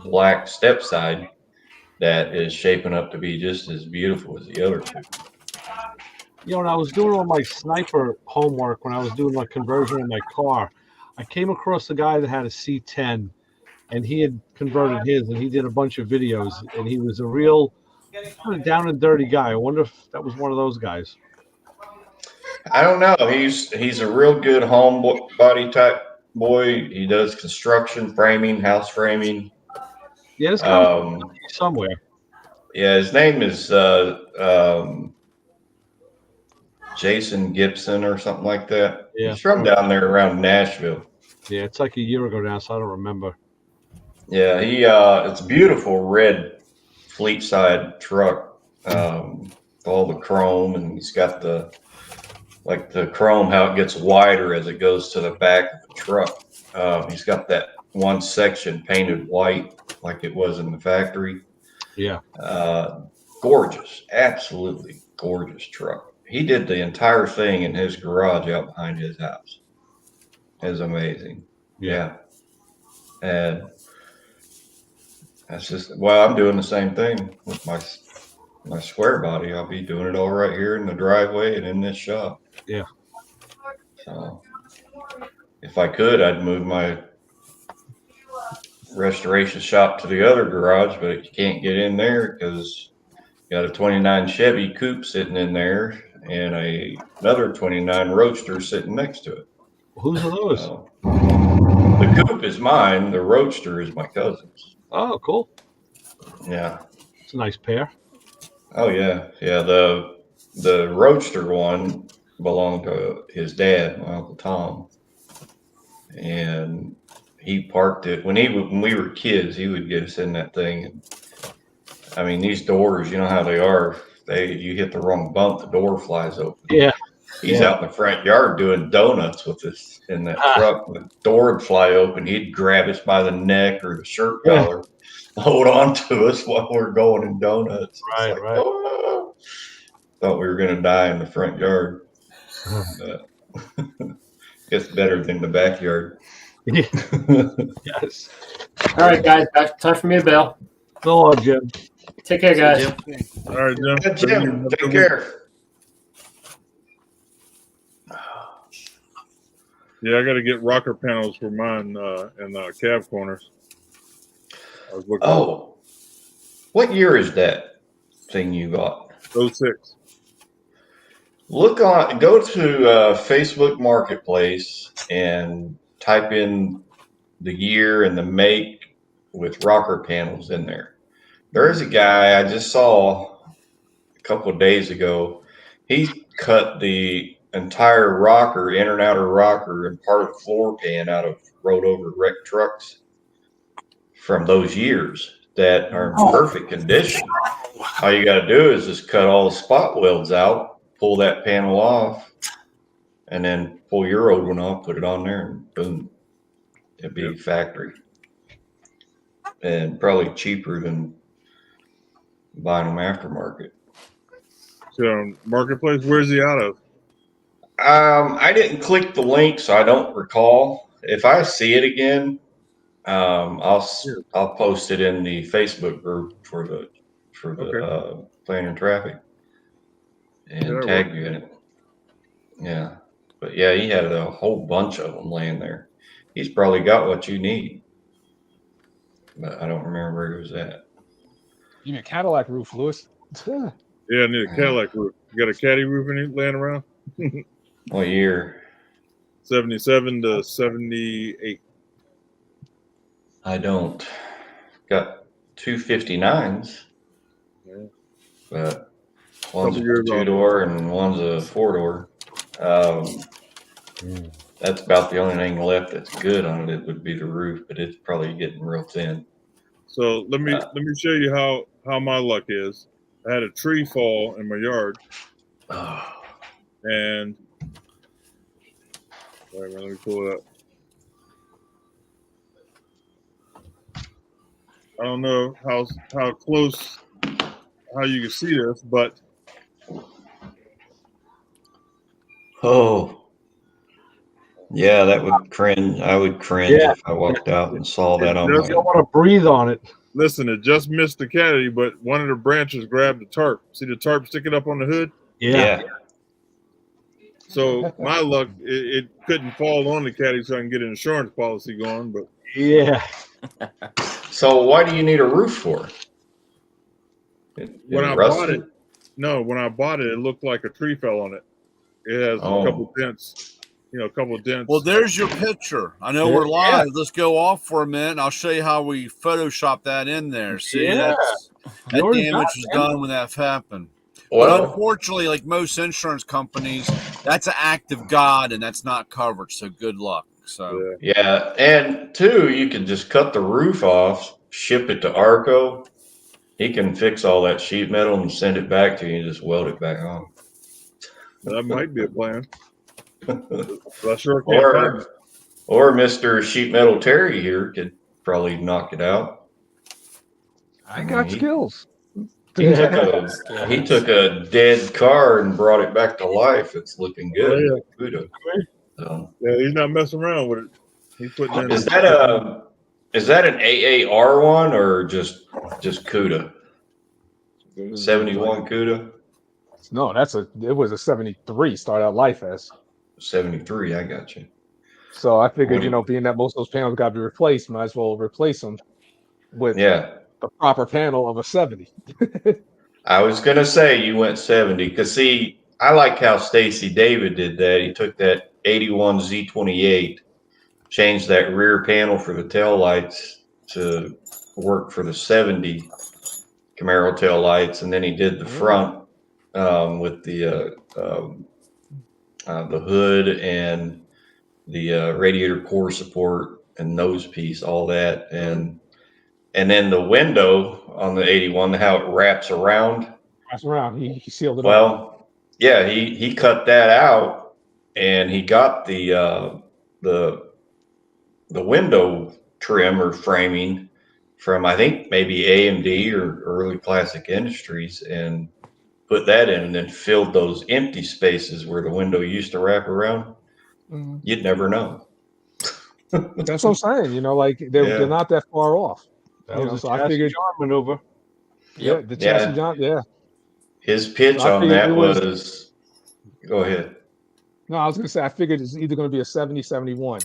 Speaker 8: black step side that is shaping up to be just as beautiful as the other two.
Speaker 2: You know, when I was doing all my sniper homework, when I was doing my conversion in my car, I came across a guy that had a C10, and he had converted his, and he did a bunch of videos, and he was a real kind of down and dirty guy. I wonder if that was one of those guys.
Speaker 8: I don't know. He's a real good homebody type boy. He does construction, framing, house framing.
Speaker 2: Yeah, this guy somewhere.
Speaker 8: Yeah, his name is Jason Gibson or something like that.
Speaker 2: Yeah.
Speaker 8: He's from down there around Nashville.
Speaker 2: Yeah, it's like a year ago now, so I don't remember.
Speaker 8: Yeah, it's a beautiful red fleet side truck. All the chrome, and he's got the chrome, how it gets wider as it goes to the back of the truck. He's got that one section painted white like it was in the factory.
Speaker 2: Yeah.
Speaker 8: Gorgeous, absolutely gorgeous truck. He did the entire thing in his garage out behind his house. It was amazing. Yeah. And that's just, well, I'm doing the same thing with my square body. I'll be doing it all right here in the driveway and in this shop.
Speaker 2: Yeah.
Speaker 8: So if I could, I'd move my restoration shop to the other garage, but you can't get in there because you got a 29 Chevy coupe sitting in there and another 29 Roadster sitting next to it.
Speaker 2: Whose are those?
Speaker 8: The coupe is mine. The Roadster is my cousin's.
Speaker 2: Oh, cool.
Speaker 8: Yeah.
Speaker 2: It's a nice pair.
Speaker 8: Oh yeah. Yeah. The Roadster one belonged to his dad, my Uncle Tom. And he parked it when we were kids. He would get us in that thing. And, I mean, these doors, you know how they are. You hit the wrong bump, the door flies open.
Speaker 2: Yeah.
Speaker 8: He's out in the front yard doing donuts with us in that truck. The door would fly open. He'd grab us by the neck or the shirt collar, hold on to us while we're going in donuts.
Speaker 2: Right,
Speaker 8: like,
Speaker 2: right.
Speaker 8: Oh, thought we were going to die in the front yard. It's better than the backyard.
Speaker 2: Yes.
Speaker 4: All right, guys, time for me to bail.
Speaker 2: So long, Jim.
Speaker 4: Take care, guys.
Speaker 1: All right, Jim.
Speaker 8: Yeah, Jim, take care.
Speaker 1: Yeah, I got to get rocker panels for mine and cab corners. I was looking.
Speaker 8: Oh, what year is that thing you got?
Speaker 1: 06.
Speaker 8: Go to Facebook Marketplace and type in the year and the make with rocker panels in there. There's a guy I just saw a couple of days ago. He cut the entire rocker, inner and outer rocker, and part of the floor pan out of rolled over wrecked trucks from those years that are in perfect condition. All you got to do is just cut all the spot welds out, pull that panel off, and then pull your old one off, put it on there, and boom, it'd be factory. And probably cheaper than buying them aftermarket.
Speaker 1: So Marketplace, where's he out of?
Speaker 8: I didn't click the link, so I don't recall. If I see it again, I'll post it in the Facebook group for the planning traffic and tag you in it. Yeah, but yeah, he had a whole bunch of them laying there. He's probably got what you need, but I don't remember where he was at.
Speaker 7: You need a Cadillac roof, Lewis.
Speaker 1: Yeah, I need a Cadillac roof. You got a Caddy roof in it laying around?
Speaker 8: What year?
Speaker 1: 77 to 78.
Speaker 8: I don't. Got 259s.
Speaker 1: Yeah.
Speaker 8: But one's a
Speaker 1: Couple years old.
Speaker 8: 2-door and one's a 4-door. That's about the only thing left that's good on it. It would be the roof, but it's probably getting real thin.
Speaker 1: So let me show you how my luck is. I had a tree fall in my yard, and wait a minute, let me pull it up. I don't know how close, how you can see this, but
Speaker 8: Yeah, that would cringe. I would cringe
Speaker 2: Yeah.
Speaker 8: if I walked out and saw that on
Speaker 2: You
Speaker 8: my.
Speaker 2: don't want to breathe on it.
Speaker 1: Listen, it just missed the caddy, but one of the branches grabbed the tarp. See the tarp sticking up on the hood?
Speaker 2: Yeah.
Speaker 1: So my luck, it couldn't fall on the caddy, so I can get an insurance policy going. But
Speaker 2: Yeah.
Speaker 8: So why do you need a roof for?
Speaker 1: when I bought it, when I bought it, it looked like a tree fell on it. It has a couple dents, a couple dents.
Speaker 3: Well, there's your picture. I know we're live. Let's go off for a minute, and I'll show you how we Photoshop that in there. See, that damage was done when that happened. But unfortunately, like most insurance companies, that's an act of God, and that's not covered. So good luck. So
Speaker 8: yeah, and two, you can just cut the roof off, ship it to Arco. He can fix all that sheet metal and send it back to you, and just weld it back on.
Speaker 1: That might be a plan. I sure can't.
Speaker 8: Or Mr. Sheet Metal Terry here could probably knock it out.
Speaker 7: I got skills.
Speaker 8: He took a dead car and brought it back to life. It's looking good.
Speaker 1: Yeah, he's not messing around with it. He's putting in.
Speaker 8: Is that an AAR one or just CUDA? 71 CUDA?
Speaker 7: No, it was a 73 start out life as
Speaker 8: 73. I got you.
Speaker 7: So I figured, being that most of those panels got to be replaced, might as well replace them with the proper panel of a 70.
Speaker 8: I was gonna say you went 70 because see, I like how Stacy David did that. He took that 81 Z28, changed that rear panel for the tail lights to work for the 70 Camaro tail lights, and then he did the front with the hood and the radiator core support and nose piece, all that, and then the window on the 81, how it wraps around.
Speaker 7: He sealed it up.
Speaker 8: Well, yeah, he cut that out, and he got the window trim or framing from, I think, maybe AMD or Early Classic Industries, and put that in, and then filled those empty spaces where the window used to wrap around.
Speaker 7: Mm-hmm.
Speaker 8: You'd never know.
Speaker 7: That's what I'm saying. They're not that far off. So I figured
Speaker 2: maneuver.
Speaker 7: Yeah, the chassis John. Yeah.
Speaker 8: His pitch on that was. Go ahead.
Speaker 7: No, I was going to say I figured it's either going to be a 70, 71.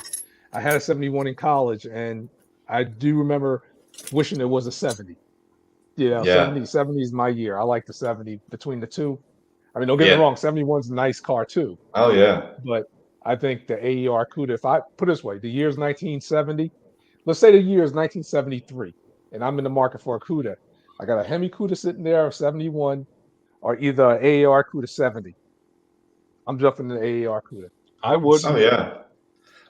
Speaker 7: I had a 71 in college, and I do remember wishing it was a 70. 70 is my year. I like the 70 between the two. I mean, don't get me wrong, 71's a nice car too.
Speaker 8: Oh yeah.
Speaker 7: But I think the AER CUDA, if I put it this way, the year's 1970. Let's say the year is 1973, and I'm in the market for a CUDA. I got a Hemi CUDA sitting there of 71, or either an AER CUDA 70. I'm jumping to the AER CUDA.
Speaker 2: I would.
Speaker 8: Oh yeah.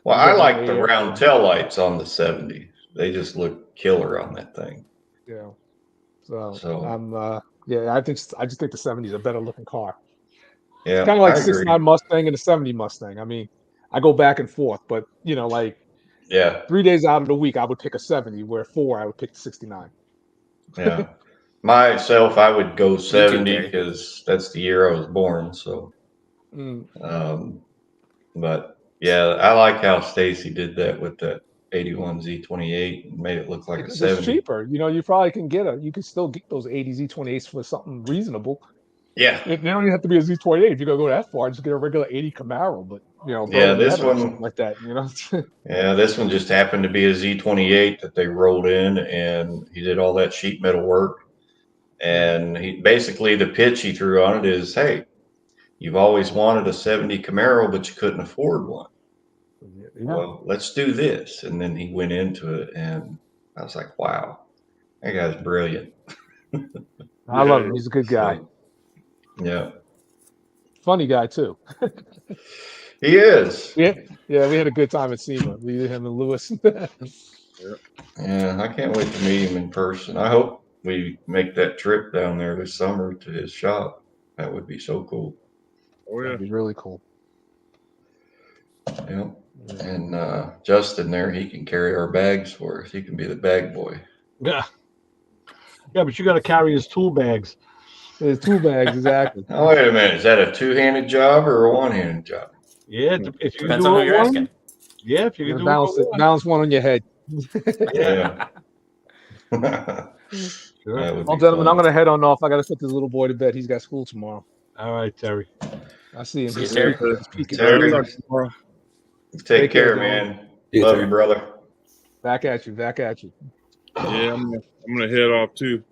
Speaker 8: Well, I like the round tail lights on the 70. They just look killer on that thing.
Speaker 7: Yeah. So I'm I just think the 70 is a better looking car.
Speaker 8: Yeah.
Speaker 7: It's kind of like the 69 Mustang and the 70 Mustang. I mean, I go back and forth, but 3 days out of the week I would pick a 70, where 4 I would pick the 69.
Speaker 8: Yeah. Myself, I would go 70 because that's the year I was born. So but yeah, I like how Stacy did that with that 81 Z28 and made it look like a 70.
Speaker 7: It's cheaper. You probably can you can still get those 80 Z28s for something reasonable.
Speaker 8: Yeah.
Speaker 7: It don't even have to be a Z28 if you're gonna go that far. Just get a regular 80 Camaro, but
Speaker 8: this one
Speaker 7: like that,
Speaker 8: Yeah, this one just happened to be a Z28 that they rolled in, and he did all that sheet metal work. And he basically, the pitch he threw on it is, hey, you've always wanted a 70 Camaro, but you couldn't afford one. Well, let's do this. And then he went into it, and I was like, wow, that guy's brilliant.
Speaker 7: I love him. He's a good guy.
Speaker 8: Yeah.
Speaker 7: Funny guy too.
Speaker 8: He is.
Speaker 7: Yeah, we had a good time at SEMA. Him and Lewis.
Speaker 8: Yeah, I can't wait to meet him in person. I hope we make that trip down there this summer to his shop. That would be so cool.
Speaker 1: Oh yeah,
Speaker 7: that'd be really cool.
Speaker 8: Yeah. And Justin there, he can carry our bags for us. He can be the bag boy.
Speaker 2: Yeah, but you got to carry his tool bags.
Speaker 7: His tool bags, exactly.
Speaker 8: Oh, wait a minute. Is that a two-handed job or a one-handed job?
Speaker 2: Yeah, if you
Speaker 9: Depends
Speaker 2: do
Speaker 9: on who
Speaker 2: it
Speaker 9: you're
Speaker 2: one,
Speaker 9: asking.
Speaker 2: Yeah, if you
Speaker 7: You're
Speaker 2: can
Speaker 7: gonna
Speaker 2: do
Speaker 7: balance one on your head.
Speaker 8: Yeah.
Speaker 2: Sure.
Speaker 8: That would
Speaker 7: Well,
Speaker 8: be
Speaker 7: gentlemen,
Speaker 8: fun.
Speaker 7: I'm gonna head on off. I gotta put this little boy to bed. He's got school tomorrow.
Speaker 2: All right, Terry.
Speaker 7: I see him.
Speaker 9: See you,
Speaker 7: He's
Speaker 9: Terry.
Speaker 7: peeking.
Speaker 8: Terry.
Speaker 7: Good luck tomorrow.
Speaker 8: Take care,
Speaker 7: gentlemen.
Speaker 8: man.
Speaker 6: You,
Speaker 8: Love
Speaker 6: Terry.
Speaker 8: you, brother.
Speaker 7: Back at you. Back at you.
Speaker 1: Yeah, I'm gonna head off too.